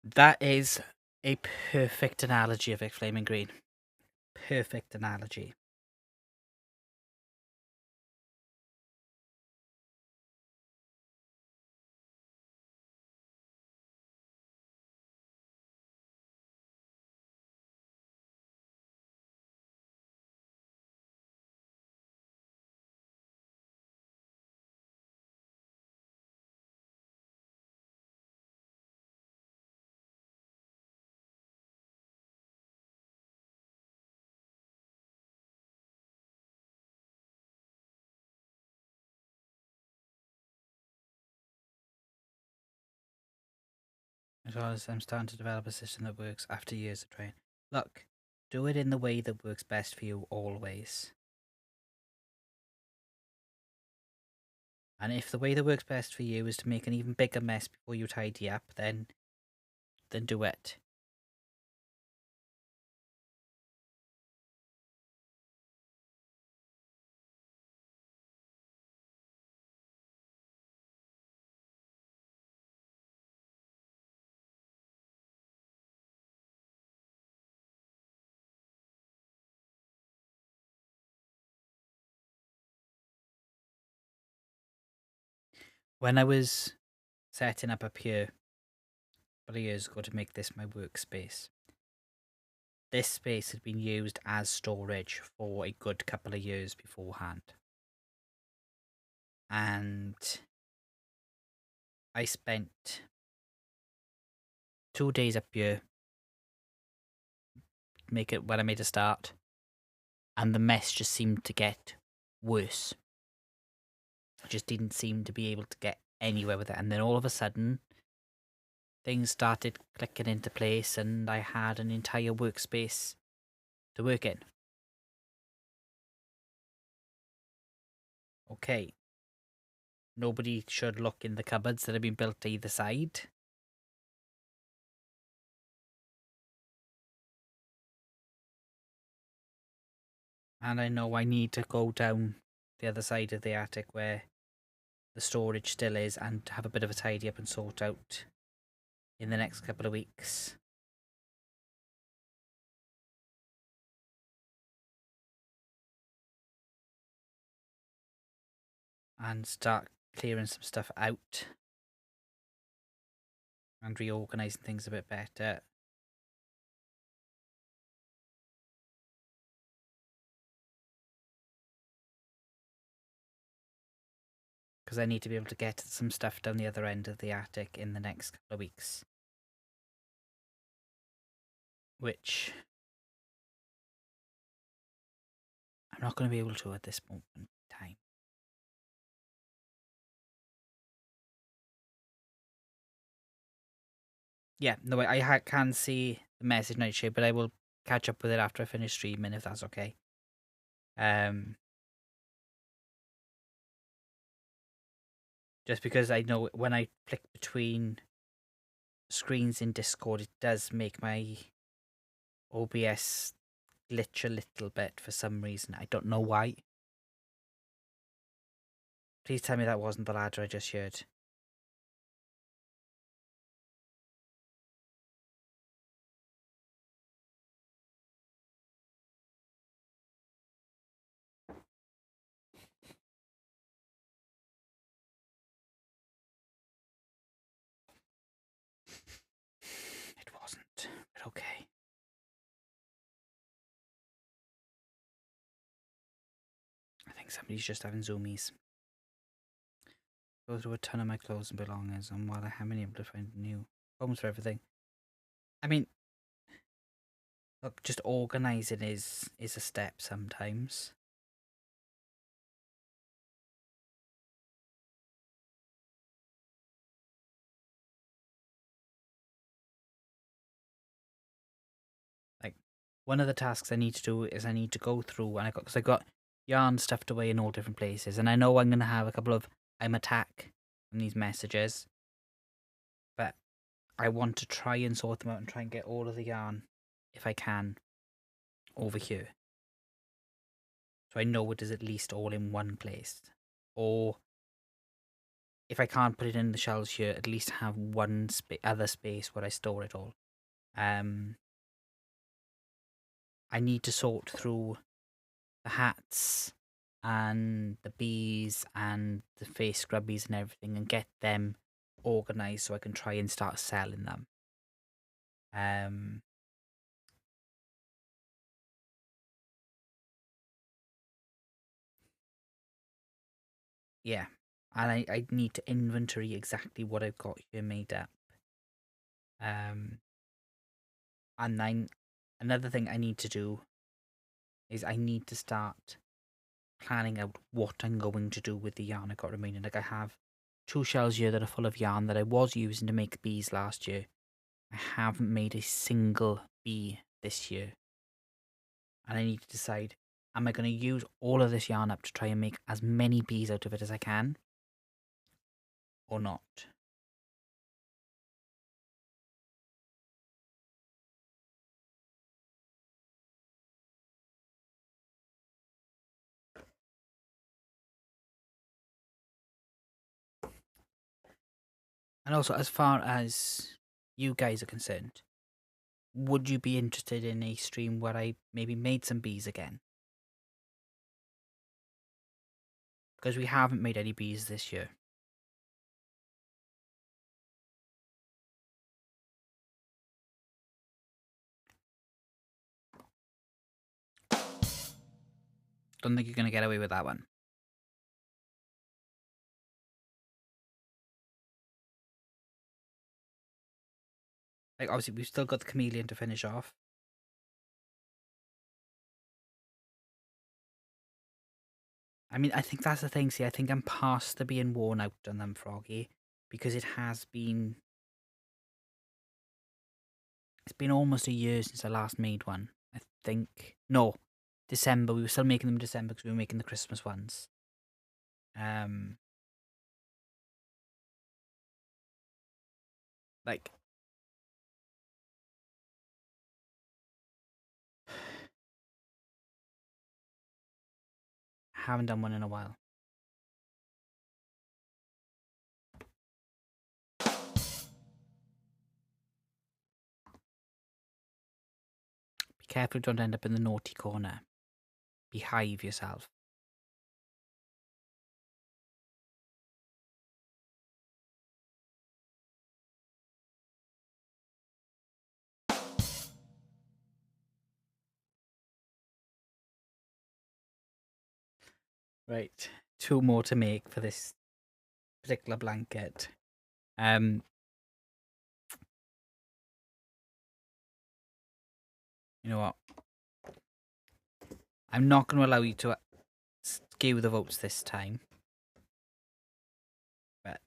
That is a perfect analogy of it, Flaming Green. Perfect analogy. As well as I'm starting to develop a system that works after years of training. Look, do it in the way that works best for you always. And if the way that works best for you is to make an even bigger mess before you tidy up, then do it. When I was setting up here a couple of years ago to make this my workspace, this space had been used as storage for a good couple of years beforehand. And I spent 2 days up here when I made a start. and the mess just seemed to get worse. I just didn't seem to be able to get anywhere with it. And then all of a sudden, things started clicking into place, and I had an entire workspace to work in. Okay. Nobody should look in the cupboards that have been built to either side. And I know I need to go down the other side of the attic where the storage still is and have a bit of a tidy up and sort out in the next couple of weeks. And start clearing some stuff out and reorganising things a bit better. Because I need to be able to get some stuff down the other end of the attic in the next couple of weeks. Which I'm not going to be able to at this moment in time. Yeah, no, I can see the message Nightshade, but I will catch up with it after I finish streaming, if that's okay. Just because I know when I flick between screens in Discord, it does make my OBS glitch a little bit for some reason. I don't know why. Please tell me that wasn't the ladder I just heard. It wasn't, but okay. I think somebody's just having zoomies. Go through a ton of my clothes and belongings, and while I haven't been able to find new homes for everything. I mean, look, just organising is a step sometimes. Like, one of the tasks I need to do is I need to go through, and because I got yarn stuffed away in all different places, and I know I'm going to have a couple of I'm attack from these messages, but I want to try and sort them out and try and get all of the yarn, if I can, over here. So I know it is at least all in one place. Or if I can't put it in the shelves here, at least have one other space where I store it all. I need to sort through the hats and the bees and the face scrubbies and everything and get them organised so I can try and start selling them. Yeah, and I need to inventory exactly what I've got here made up. And then another thing I need to do is I need to start planning out what I'm going to do with the yarn I got remaining. Like, I have 2 shells here that are full of yarn that I was using to make bees last year. I haven't made a single bee this year. And I need to decide, am I going to use all of this yarn up to try and make as many bees out of it as I can? Or not? And also, as far as you guys are concerned, would you be interested in a stream where I maybe made some bees again? Because we haven't made any bees this year. Don't think you're going to get away with that one. Like, obviously, we've still got the chameleon to finish off. I mean, I think that's the thing. See, I think I'm past the being worn out on them, Froggy, because it has been. It's been almost a year since I last made one. I think no, December. We were still making them in December because we were making the Christmas ones. Like haven't done one in a while. Be careful you don't end up in the naughty corner. Behave yourself. Right, 2 more to make for this particular blanket. You know what? I'm not going to allow you to skew the votes this time. But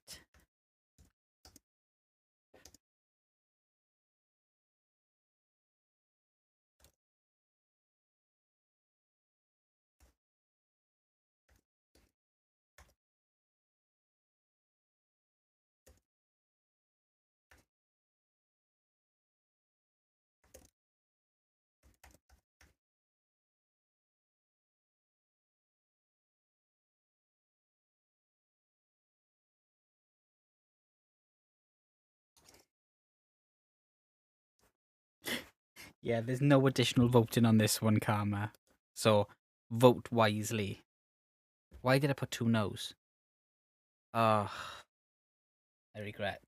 yeah, there's no additional voting on this one, Karma. So vote wisely. Why did I put 2 no's? Oh, I regret.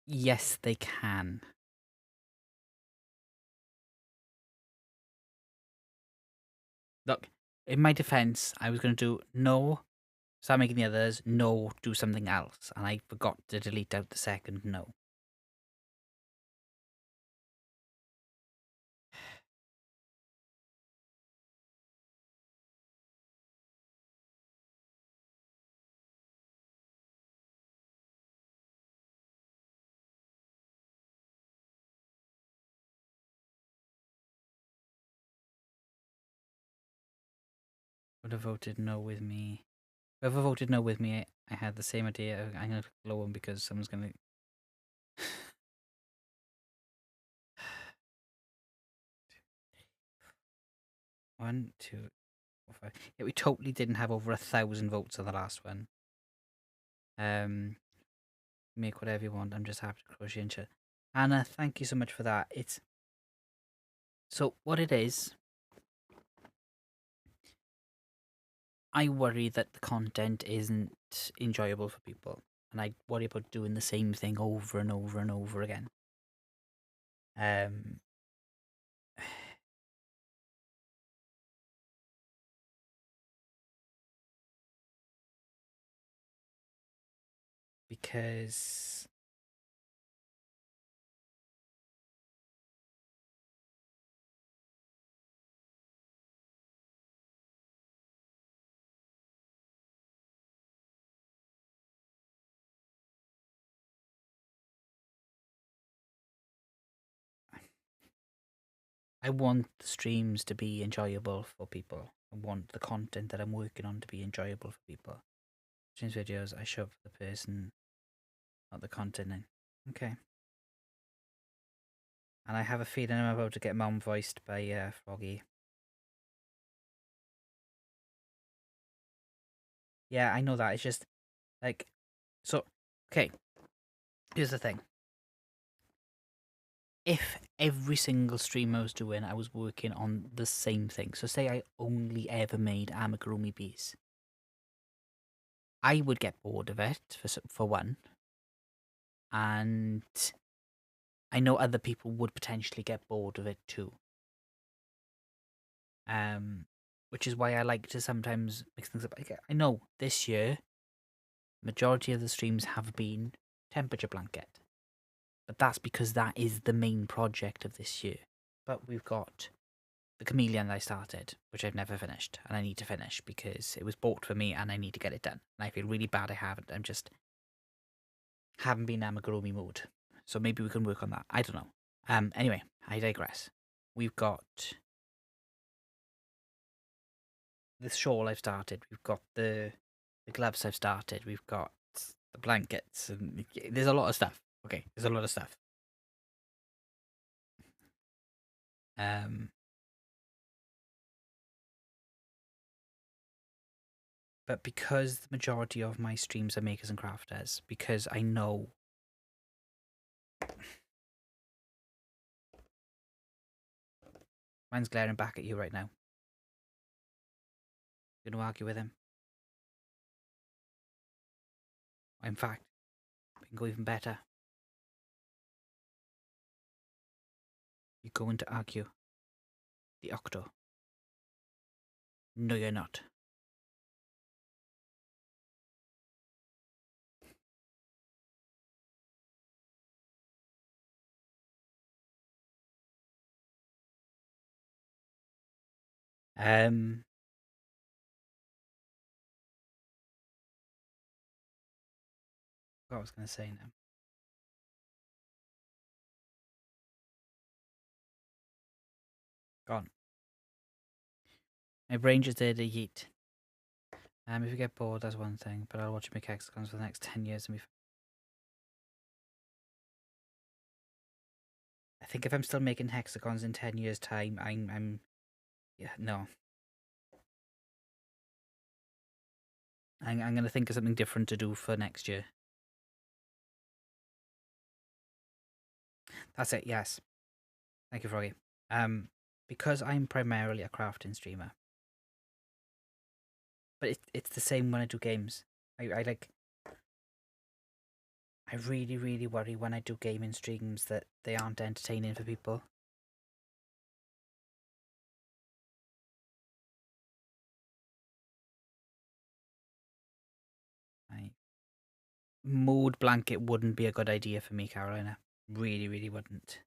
Yes, they can. Look, in my defense, I was going to do no, start making the others, no, do something else. And I forgot to delete out the second no. Would have voted no with me. Whoever voted no with me, I had the same idea. I'm going to blow them because someone's going to... One, two, four, five. Yeah, we totally didn't have over 1,000 votes on the last one. Make whatever you want. I'm just happy to crochet and shit. Anna, thank you so much for that. It's so what it is. I worry that the content isn't enjoyable for people, and I worry about doing the same thing over and over and over again. Because I want the streams to be enjoyable for people. I want the content that I'm working on to be enjoyable for people. Streams videos, I shove the person, not the content in. Okay. And I have a feeling I'm about to get mom voiced by Froggy. Yeah, I know that. It's just like, so, okay. Here's the thing. If every single stream I was doing, I was working on the same thing. So say I only ever made amigurumi bees. I would get bored of it, for one. And I know other people would potentially get bored of it too. which is why I like to sometimes mix things up. I know this year, majority of the streams have been temperature blanket, but that's because that is the main project of this year. But we've got the chameleon that I started, which I've never finished, and I need to finish because it was bought for me and I need to get it done. And I feel really bad I haven't. I'm just haven't been in amigurumi mood. So maybe we can work on that. I don't know. Anyway, I digress. We've got the shawl I've started. We've got the gloves I've started. We've got the blankets, and there's a lot of stuff. Okay, there's a lot of stuff. But because the majority of my streams are makers and crafters, because I know mine's glaring back at you right now. You're gonna argue with him. In fact, we can go even better. You're going to argue the octo. No, you're not. What I was gonna say now. Gone. My brain just did a yeet. If you get bored, that's one thing, but I'll watch you make hexagons for the next 10 years and be. I think if I'm still making hexagons in 10 years' time, yeah, no. I'm gonna think of something different to do for next year. That's it, yes. Thank you, Froggy. Because I'm primarily a crafting streamer. But it's the same when I do games. I really, really worry when I do gaming streams that they aren't entertaining for people. Mood blanket wouldn't be a good idea for me, Carolina. Really, really wouldn't.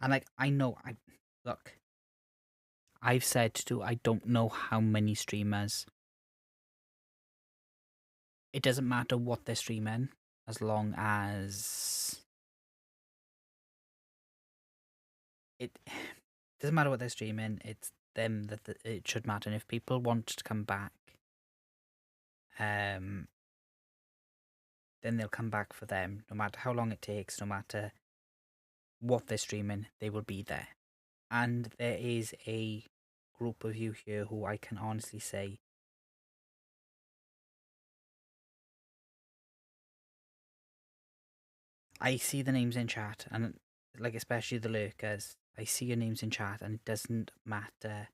And I know, look, I've said to I don't know how many streamers. It doesn't matter what they're streaming, as long as it doesn't matter what they're streaming. It's them that it should matter. And if people want to come back, then they'll come back for them. No matter how long it takes, no matter what they're streaming, they will be there. And there is a group of you here who I can honestly say I see the names in chat, and like especially the lurkers, I see your names in chat, and it doesn't matter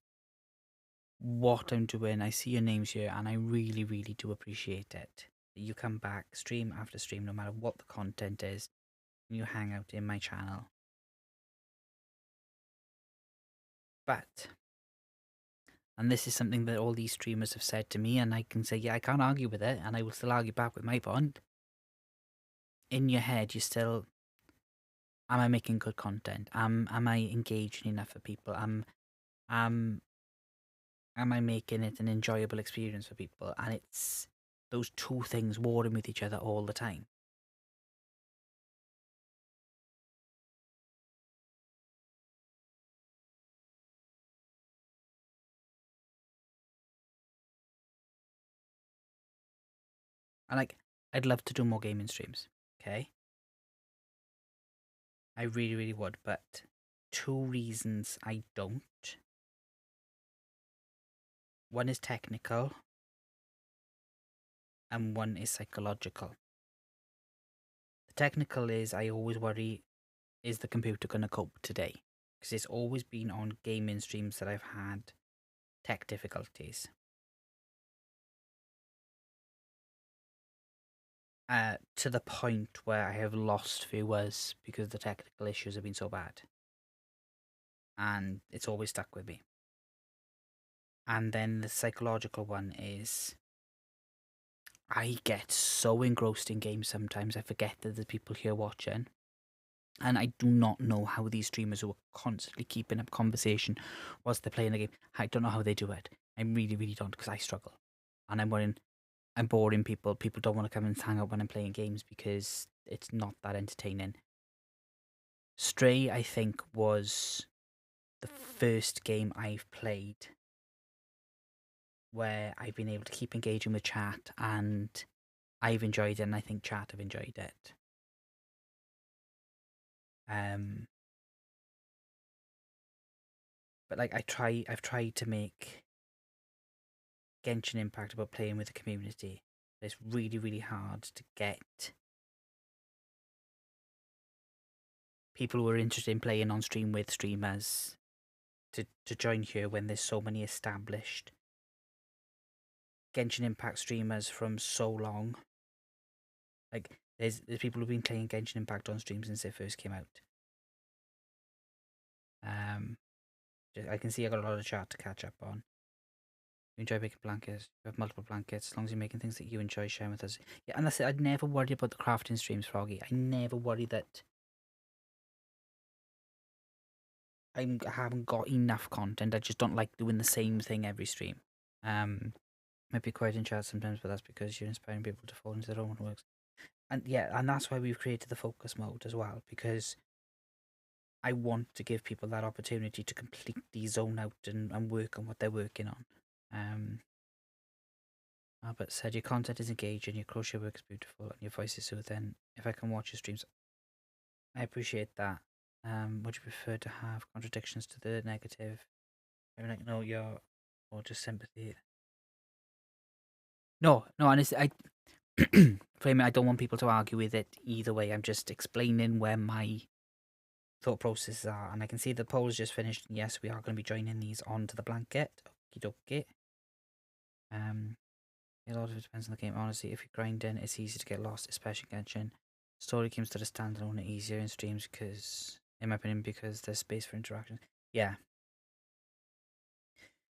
what I'm doing. I see your names here, and I really, really do appreciate it. You come back stream after stream, no matter what the content is, and you hang out in my channel. But, and this is something that all these streamers have said to me, and I can say, yeah, I can't argue with it, and I will still argue back with my point. In your head, you still, am I making good content? Am I engaging enough for people? Am I making it an enjoyable experience for people? And it's those two things warring with each other all the time. And I'd love to do more gaming streams, okay? I really, really would, but two reasons I don't. One is technical, and one is psychological. The technical is I always worry, is the computer going to cope today? Because it's always been on gaming streams that I've had tech difficulties. To the point where I have lost viewers because the technical issues have been so bad. And it's always stuck with me. And then the psychological one is I get so engrossed in games sometimes I forget that there's people here watching. And I do not know how these streamers who are constantly keeping up conversation whilst they're playing the game, I don't know how they do it. I really, really don't, because I struggle. And I'm worrying, I'm boring people. People don't want to come and hang out when I'm playing games because it's not that entertaining. Stray, I think, was the first game I've played where I've been able to keep engaging with chat, and I've enjoyed it, and I think chat have enjoyed it. But like I've tried to make Genshin Impact about playing with the community. It's really, really hard to get people who are interested in playing on stream with streamers to join here when there's so many established Genshin Impact streamers from so long. Like there's people who've been playing Genshin Impact on stream since it first came out. I can see I got a lot of chat to catch up on. You enjoy making blankets. You have multiple blankets as long as you're making things that you enjoy sharing with us. Yeah, and that's it. I'd never worry about the crafting streams, Froggy. I never worry that I haven't got enough content. I just don't like doing the same thing every stream. Might be quiet in chat sometimes, but that's because you're inspiring people to fall into their own works. And yeah, and that's why we've created the focus mode as well, because I want to give people that opportunity to completely zone out and work on what they're working on. Albert said, your content is engaging, your crochet work is beautiful, and your voice is soothing. If I can watch your streams, I appreciate that. Would you prefer to have contradictions to the negative? I mean, like, no, or just sympathy? No, honestly, for me, I don't want people to argue with it either way. I'm just explaining where my thought processes are, and I can see the poll is just finished. And yes, we are going to be joining these onto the blanket. Okie dokie. A lot of it depends on the game. Honestly, if you're grinding, it's easy to get lost, especially Genshin. Story games that are standalone are easier in streams because, in my opinion, because there's space for interaction. Yeah.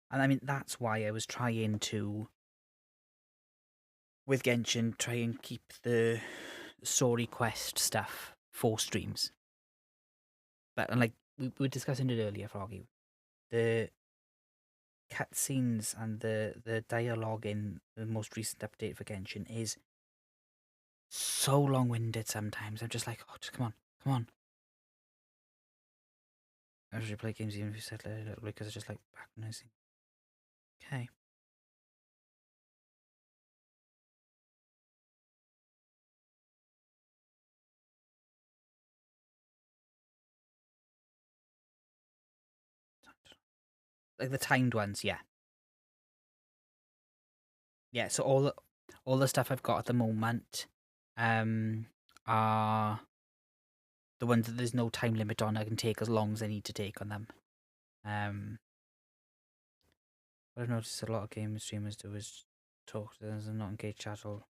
And I mean, that's why I was trying to, with Genshin, try and keep the story quest stuff for streams. But, like, we were discussing it earlier, Froggy. The cutscenes and the dialogue in the most recent update for Genshin is so long-winded sometimes. I'm just like, oh, just come on. I usually play games even if you settle it a little bit because it's just like background. Okay. Like the timed ones, yeah. Yeah, so all the stuff I've got at the moment are the ones that there's no time limit on. I can take as long as I need to take on them. What I've noticed a lot of game streamers do is talk to them and not engage chat at all.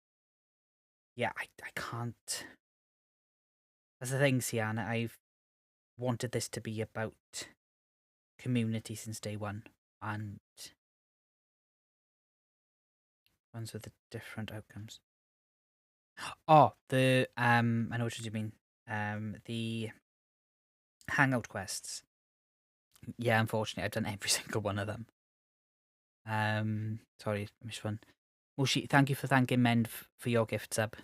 Yeah, I can't. That's the thing, Sienna. I've wanted this to be about community since day one, and ones with the different outcomes. Oh, I know what you mean. The hangout quests. Yeah, unfortunately, I've done every single one of them. Sorry, I missed one. Mushi, thank you for thanking Men for your gift sub.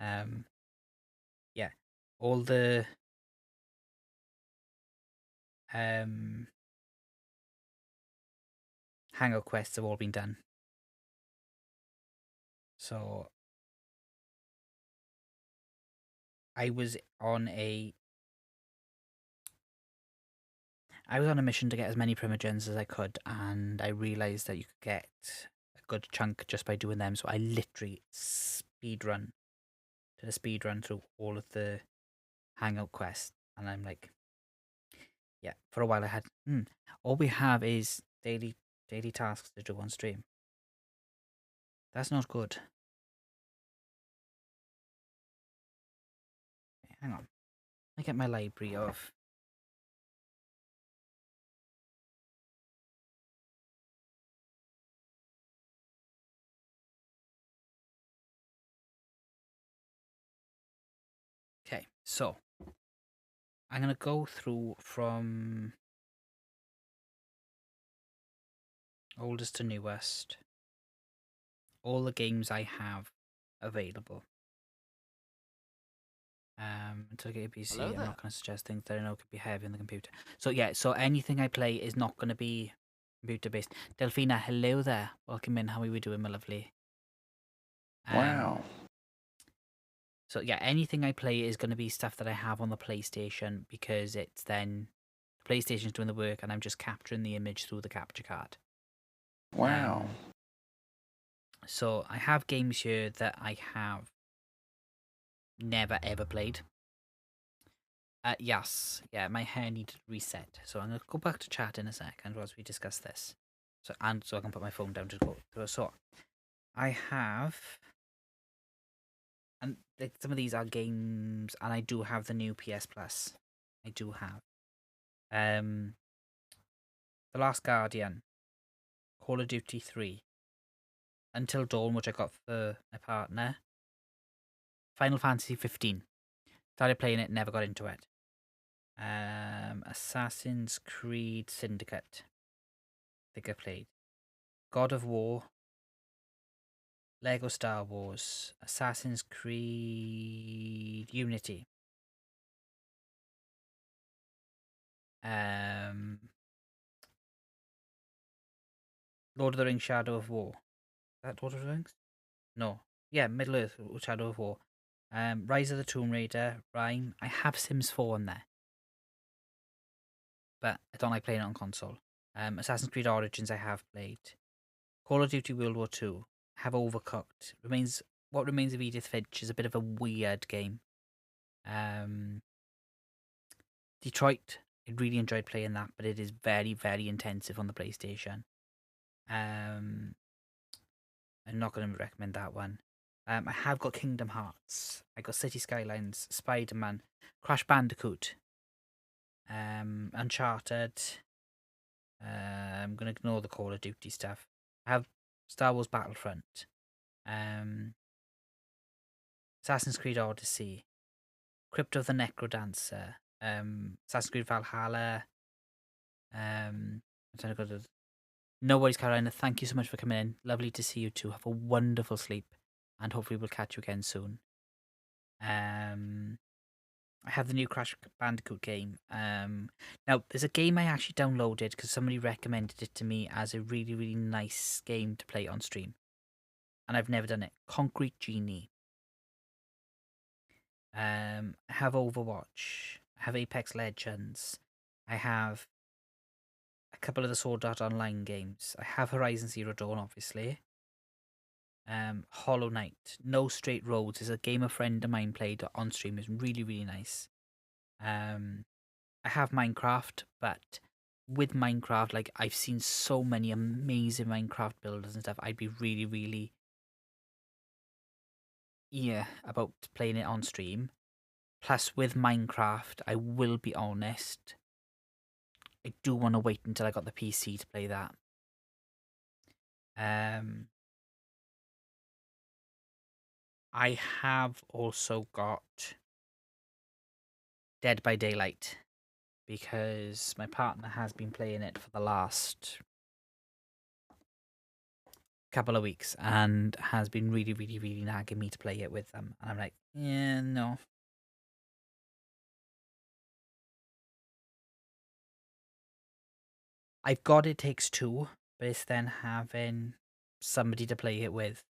Yeah, all the hangout quests have all been done. So I was on a mission to get as many primogens as I could, and I realised that you could get a good chunk just by doing them. So I literally did a speed run through all of the hangout quests, and I'm like, yeah. For a while, I had all we have is daily Daily tasks to do on stream. That's not good. Okay, hang on. I get my library of... Okay, so I'm going to go through from oldest to newest, all the games I have available. Until I get a PC, Hello I'm there. not going to suggest things that I know could be heavy on the computer. So yeah, so anything I play is not going to be computer based. Delphina, hello there. Welcome in. How are we doing, my lovely? Wow. So yeah, anything I play is going to be stuff that I have on the PlayStation because it's then the PlayStation's doing the work and I'm just capturing the image through the capture card. Wow. So I have games here that I have never ever played. Yes, yeah, my hair needed reset. So I'm going to go back to chat in a second whilst we discuss this. So I can put my phone down to go through. So I have, and some of these are games, and I do have the new PS Plus. I do have. The Last Guardian, Call of Duty 3, Until Dawn, which I got for my partner, Final Fantasy 15. Started playing it, never got into it. Assassin's Creed Syndicate. I think I played. God of War, Lego Star Wars, Assassin's Creed Unity. Lord of the Rings Shadow of War. Is that Lord of the Rings? No. Yeah, Middle Earth Shadow of War. Rise of the Tomb Raider, Rime. I have Sims 4 on there. But I don't like playing it on console. Assassin's Creed Origins I have played. Call of Duty World War 2. I have Overcooked. What Remains of Edith Finch is a bit of a weird game. Detroit, I really enjoyed playing that, but it is very, very intensive on the PlayStation. I'm not going to recommend that one. I have got Kingdom Hearts. I got City Skylines, Spider-Man, Crash Bandicoot, Uncharted. I'm going to ignore the Call of Duty stuff. I have Star Wars Battlefront, Assassin's Creed Odyssey, Crypt of the Necrodancer, Assassin's Creed Valhalla. I'm trying to go to... No worries, Carolina. Thank you so much for coming in. Lovely to see you too. Have a wonderful sleep, and hopefully we'll catch you again soon. I have the new Crash Bandicoot game. Now, there's a game I actually downloaded because somebody recommended it to me as a really, really nice game to play on stream. And I've never done it. Concrete Genie. I have Overwatch. I have Apex Legends. I have a couple of the Sword Art Online games. I have Horizon Zero Dawn, obviously. Hollow Knight, No Straight Roads is a game a friend of mine played on stream. It's really, really nice. I have Minecraft, but with Minecraft, like I've seen so many amazing Minecraft builders and stuff. I'd be really, really about playing it on stream. Plus, with Minecraft, I will be honest, I do want to wait until I got the PC to play that. I have also got Dead by Daylight because my partner has been playing it for the last couple of weeks and has been really, really, really nagging me to play it with them. And I'm like, yeah, no. I've got It Takes Two, but it's then having somebody to play it with.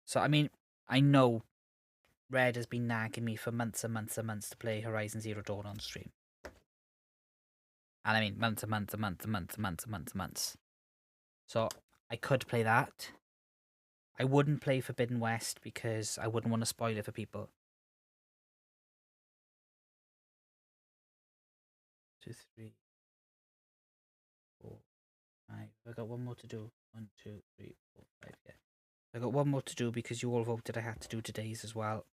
So, I mean, I know Red has been nagging me for months and months and months to play Horizon Zero Dawn on stream. And I mean, months and months and months and months and months and months and months. So, I could play that. I wouldn't play Forbidden West because I wouldn't want to spoil it for people. 2, 3, 4, 5. I got one more to do. 1, 2, 3, 4, 5. Yeah. I got one more to do because you all voted I had to do today's as well.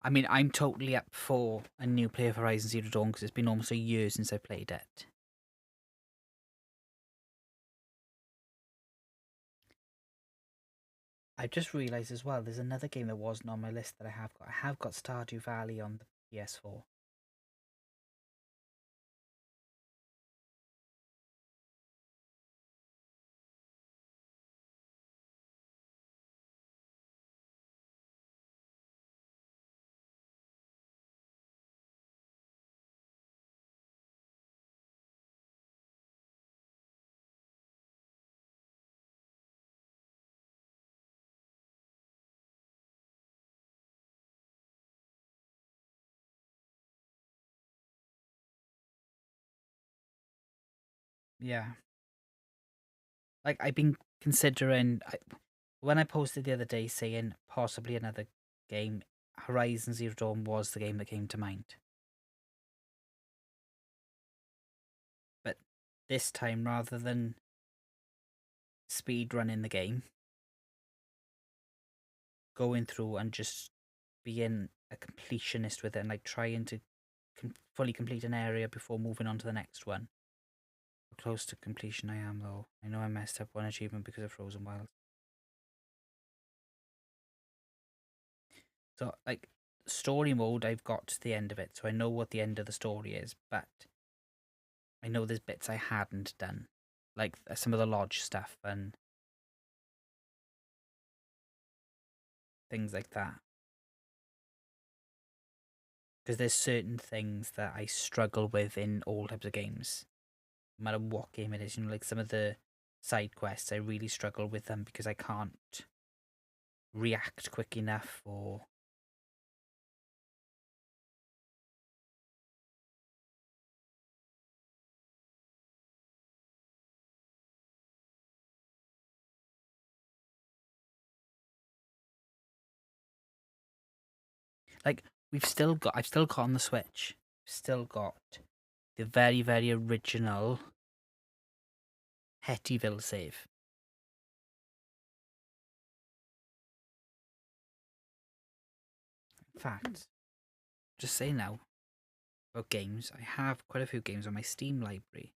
I mean, I'm totally up for a new play of Horizon Zero Dawn because it's been almost a year since I played it. I just realised as well, there's another game that wasn't on my list that I have got. I have got Stardew Valley on the PS4. Yeah. Like, I've been considering... when I posted the other day saying possibly another game, Horizon Zero Dawn was the game that came to mind. But this time, rather than speed running the game, going through and just being a completionist with it and like trying to fully complete an area before moving on to the next one. How close to completion I am though. I know I messed up one achievement because of Frozen Wilds. So like story mode, I've got to the end of it, so I know what the end of the story is, but I know there's bits I hadn't done, like some of the lodge stuff and things like that. Because there's certain things that I struggle with in all types of games, no matter what game it is. You know, like some of the side quests, I really struggle with them because I can't react quick enough, or like I've still got on the Switch, still got the very, very original Hettyville save. In fact, just say now about games, I have quite a few games on my Steam library.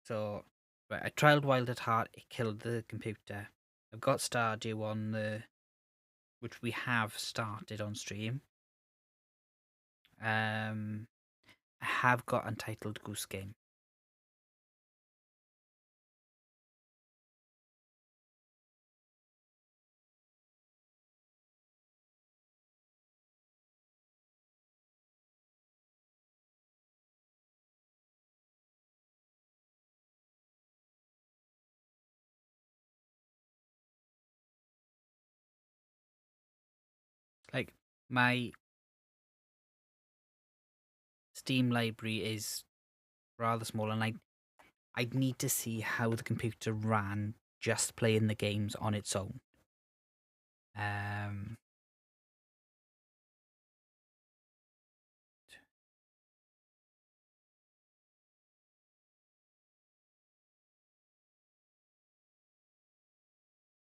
So, right, I trialed Wild at Heart, it killed the computer. I've got Stardew on the, which we have started on stream. I have got Untitled Goose Game. Like, my Steam library is rather small, and I'd need to see how the computer ran just playing the games on its own.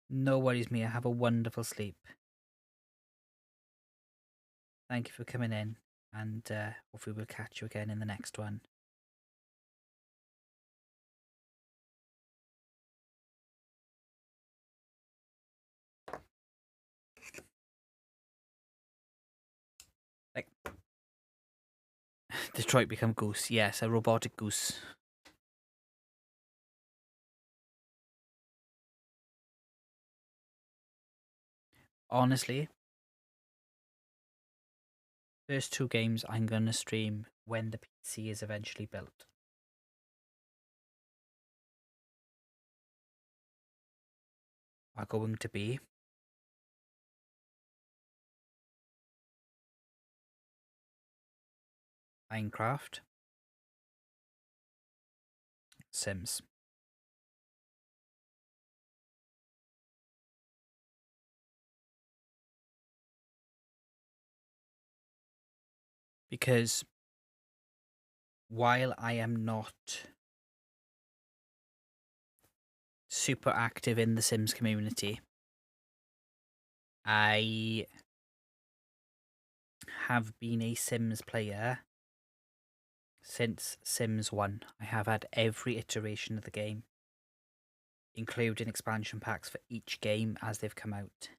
No worries, Mia. Have a wonderful sleep. Thank you for coming in, and hopefully we'll catch you again in the next one. Like, Detroit Become Goose. Yes, a robotic goose. Honestly, first two games I'm going to stream when the PC is eventually built. Are going to be Minecraft, Sims. Because while I am not super active in the Sims community, I have been a Sims player since Sims 1. I have had every iteration of the game, including expansion packs for each game as they've come out.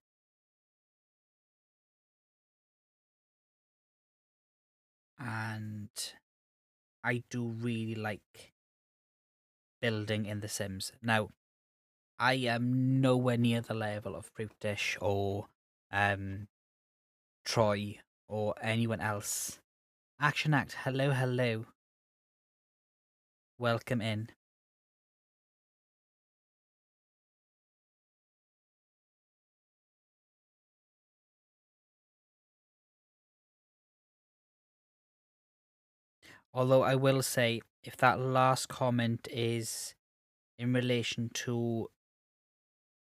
And I do really like building in the Sims. Now, I am nowhere near the level of groupcwtch or Troy or anyone else. Action Act, hello, hello. Welcome in. Although I will say, if that last comment is in relation to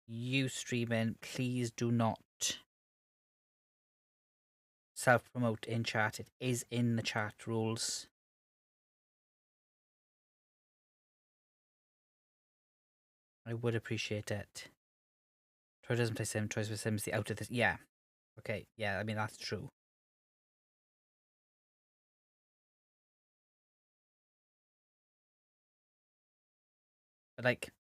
you streaming, please do not self-promote in chat. It is in the chat rules. I would appreciate it. Troy doesn't play Sim, Troy's for Sims, the out of this. Yeah. Okay, yeah, I mean, that's true. But like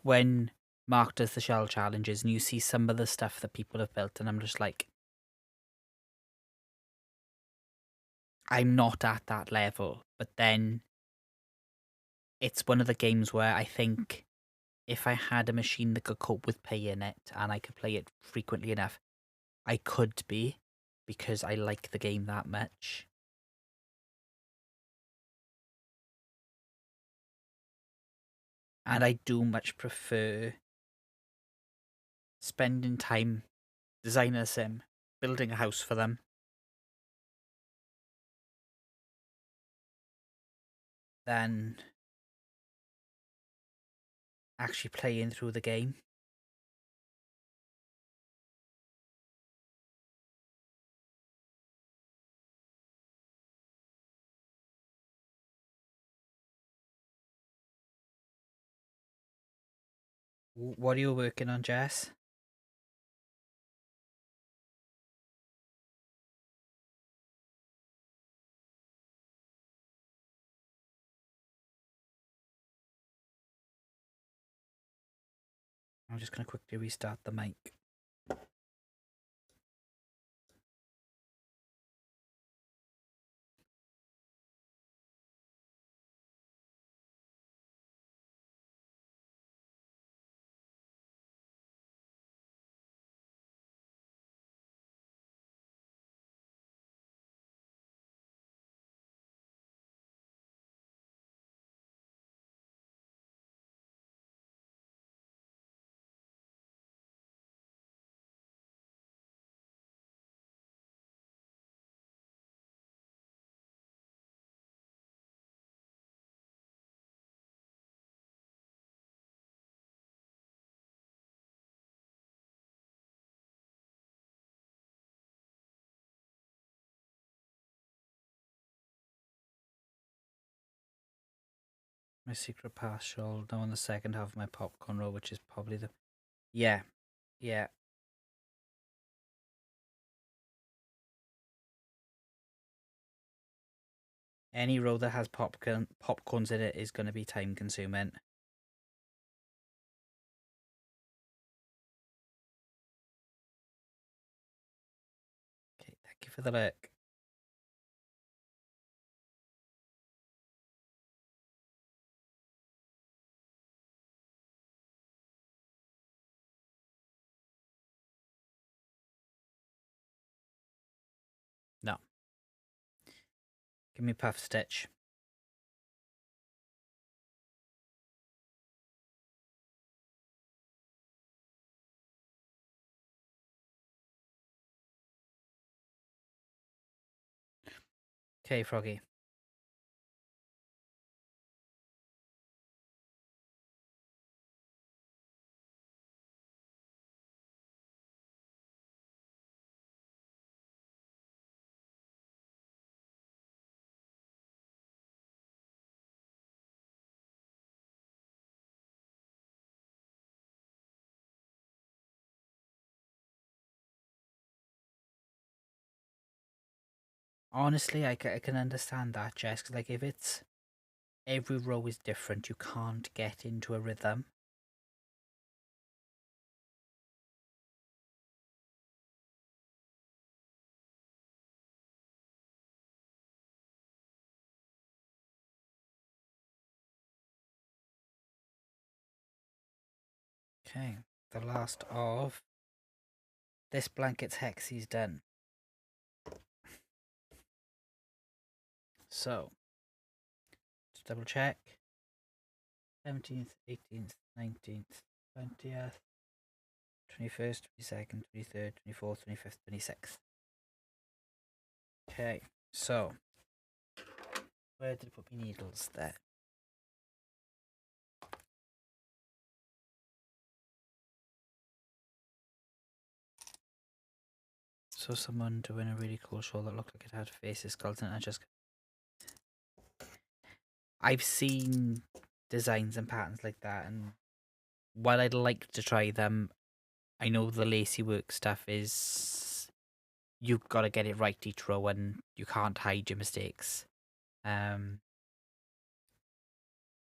when Mark does the shell challenges and you see some of the stuff that people have built, and I'm just like, I'm not at that level. But then it's one of the games where I think if I had a machine that could cope with playing it and I could play it frequently enough, I could be, because I like the game that much. And I do much prefer spending time designing a sim, building a house for them, than actually playing through the game. What are you working on, Jess? I'm just going to quickly restart the mic. My secret partial now on the second half of my popcorn roll, which is probably the... Yeah. Any row that has popcorns in it is going to be time consuming. Okay, thank you for the look. No. Give me puff stitch. Okay, Froggy. Honestly, I can understand that, Jess. 'Cause, like, if it's every row is different, you can't get into a rhythm. Okay, the last of this blanket's Hexies done. So, to double check, 17th, 18th, 19th, 20th, 21st, 22nd, 23rd, 24th, 25th, 26th. Okay, so where did I put my needles there? So someone doing a really cool show that looked like it had faces, skulls, and I've seen designs and patterns like that, and while I'd like to try them, I know the lacy work stuff is you've got to get it right each row, and you can't hide your mistakes.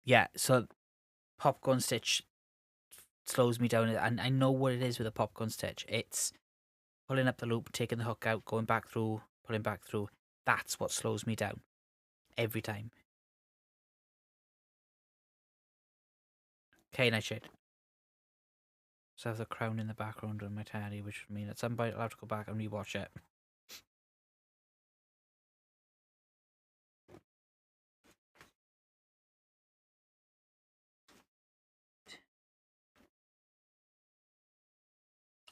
Yeah, so popcorn stitch slows me down, and I know what it is with a popcorn stitch. It's pulling up the loop, taking the hook out, going back through, pulling back through. That's what slows me down every time. Okay, Nightshade. So I have the crown in the background on my telly, which would mean at some point I'll have to go back and rewatch it.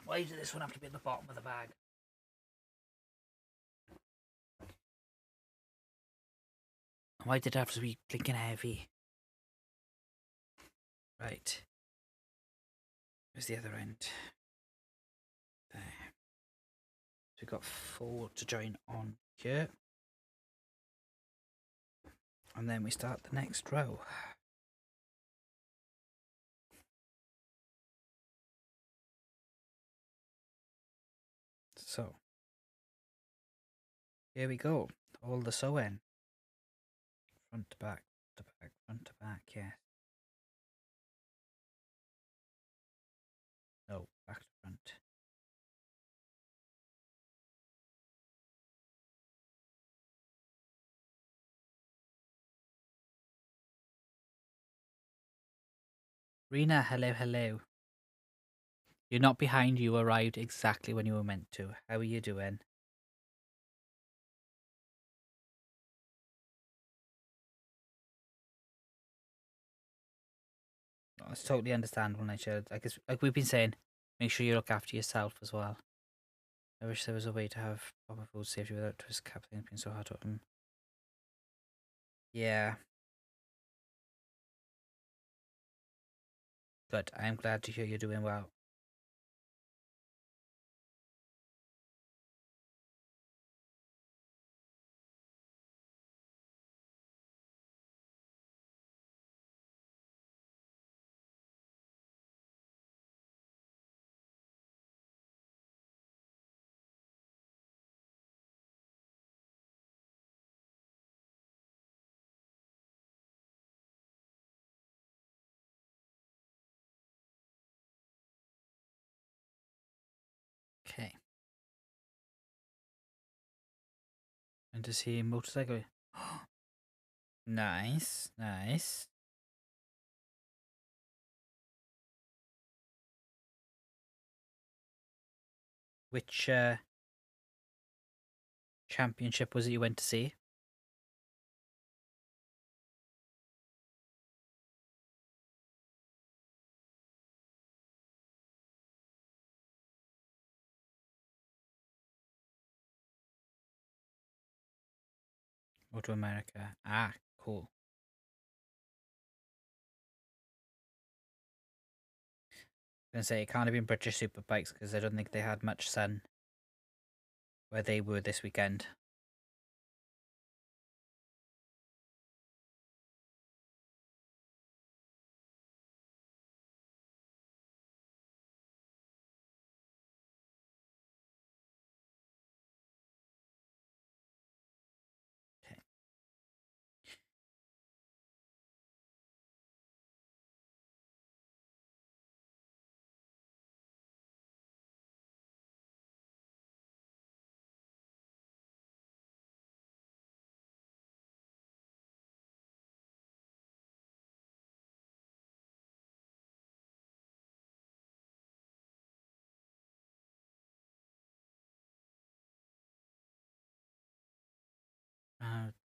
Why did this one have to be at the bottom of the bag? Why did it have to be blinking heavy? Right. Where's the other end? There. So we've got 4 to join on here. And then we start the next row. So, here we go. All the sewing. Front to back, front to back, front to back, yes. No, back to front. Rena, hello, hello. You're not behind, you arrived exactly when you were meant to. How are you doing? Oh, it's totally understandable, Nigel. Like we've been saying, make sure you look after yourself as well. I wish there was a way to have proper food safety without twist cap things being so hard to open. Yeah. Good. I am glad to hear you're doing well. Okay. And to see motorcycle. Nice, nice. Which championship was it you went to see? Or to America? Ah, cool. I was gonna say it can't have been British Superbikes because I don't think they had much sun where they were this weekend.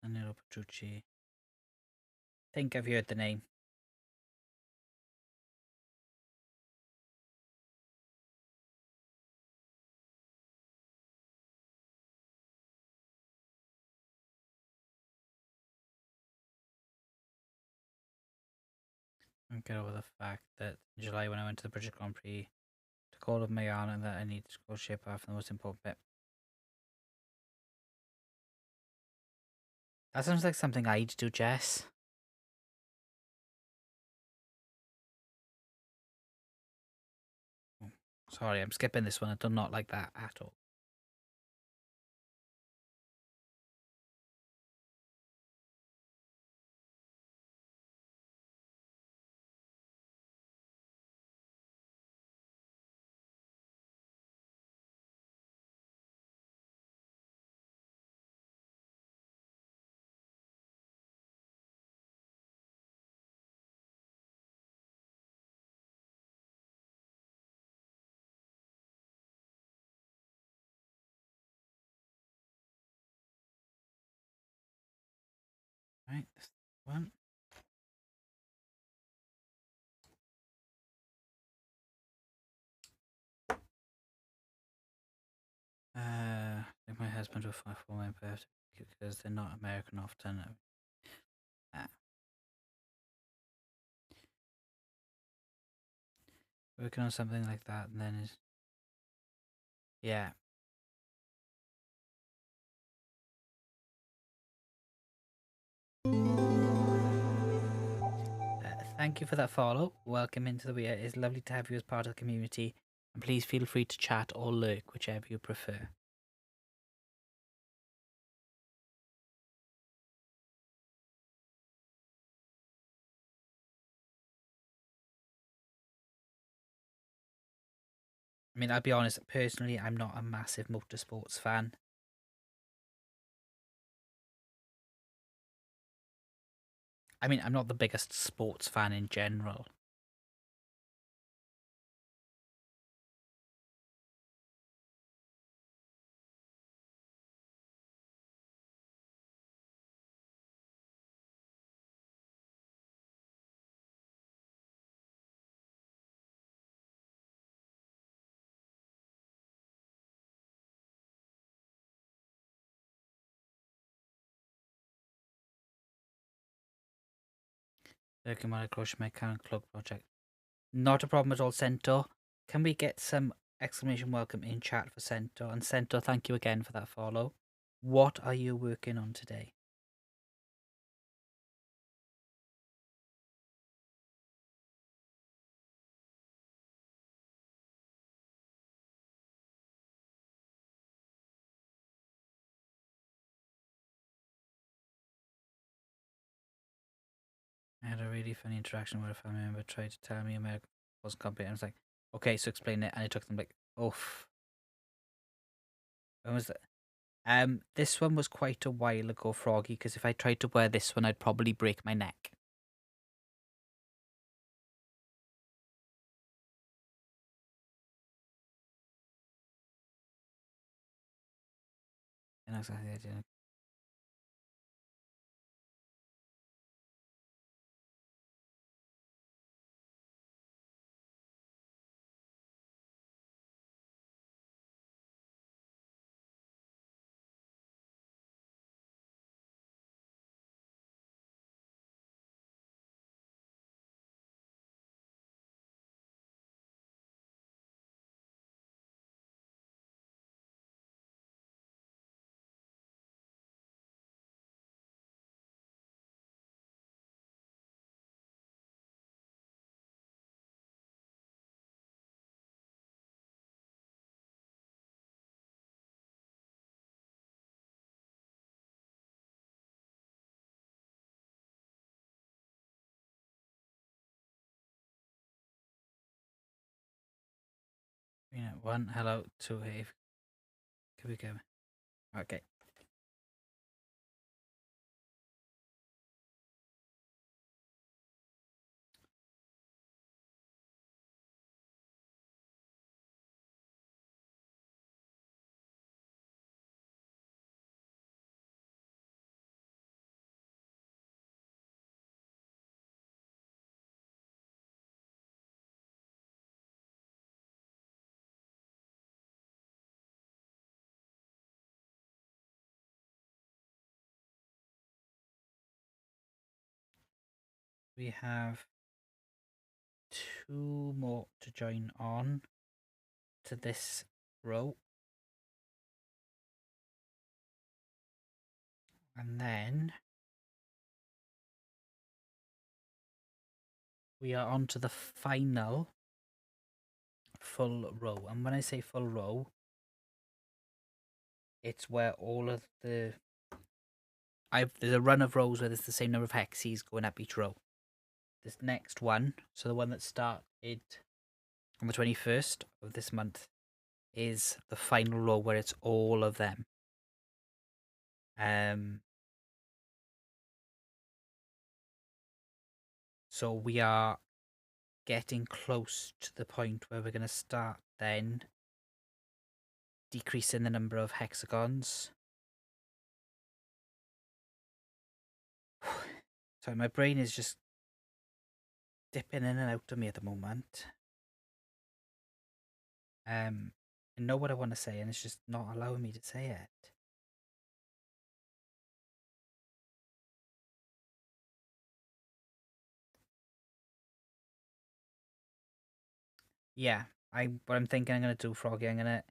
Danilo Petrucci. Think I've heard the name. And get over the fact that in July when I went to the British Grand Prix to call up my yarn and that I need to go shape off the most important bit. That sounds like something I'd do, Jess. Sorry, I'm skipping this one. I do not like that at all. Right, this one. Like my husband will fight for my birthday because they're not American often. Working on something like that, and then is yeah. Thank you for that follow. Welcome into the weir. It's lovely to have you as part of the community, and please feel free to chat or lurk, whichever you prefer. I mean, I'll be honest, personally, I'm not a massive motorsports fan. I mean, I'm not the biggest sports fan in general. Working while I crochet my current cloak project. Not a problem at all, Centaur. Can we get some exclamation welcome in chat for Centaur? And Centaur, thank you again for that follow. What are you working on today? I had a really funny interaction with a family member tried to tell me America wasn't complete. I was like, okay, so explain it. And it took them like, oof. When was that? This one was quite a while ago, Froggy, because if I tried to wear this one, I'd probably break my neck. And I was like, yeah. One, hello, two, hey. Can we go? Okay. we have 2 more to join on to this row. And then we are on to the final full row. And when I say full row, it's where all of there's a run of rows where there's the same number of Hexies going up each row. This next one, so the one that started on the 21st of this month, is the final row where it's all of them. So we are getting close to the point where we're going to start then decreasing the number of hexagons. Sorry, my brain is just dipping in and out of me at the moment. I know what I want to say and it's just not allowing me to say it. Yeah, what I'm thinking I'm going to do, Froggy, I'm going to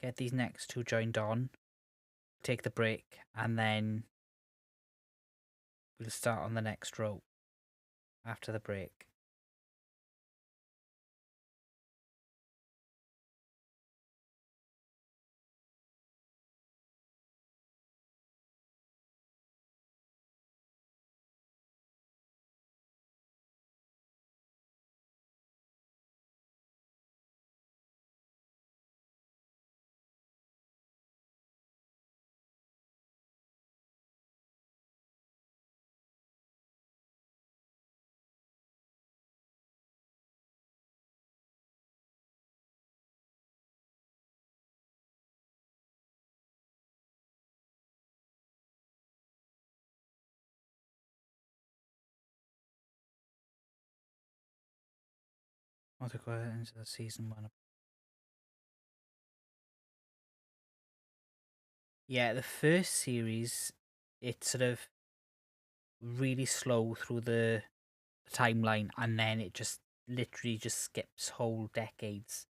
get these next 2 joined on, take the break, and then we'll start on the next row after the break. Want to go into the season 1. Yeah, the first series, it's sort of really slow through the timeline, and then it just literally just skips whole decades.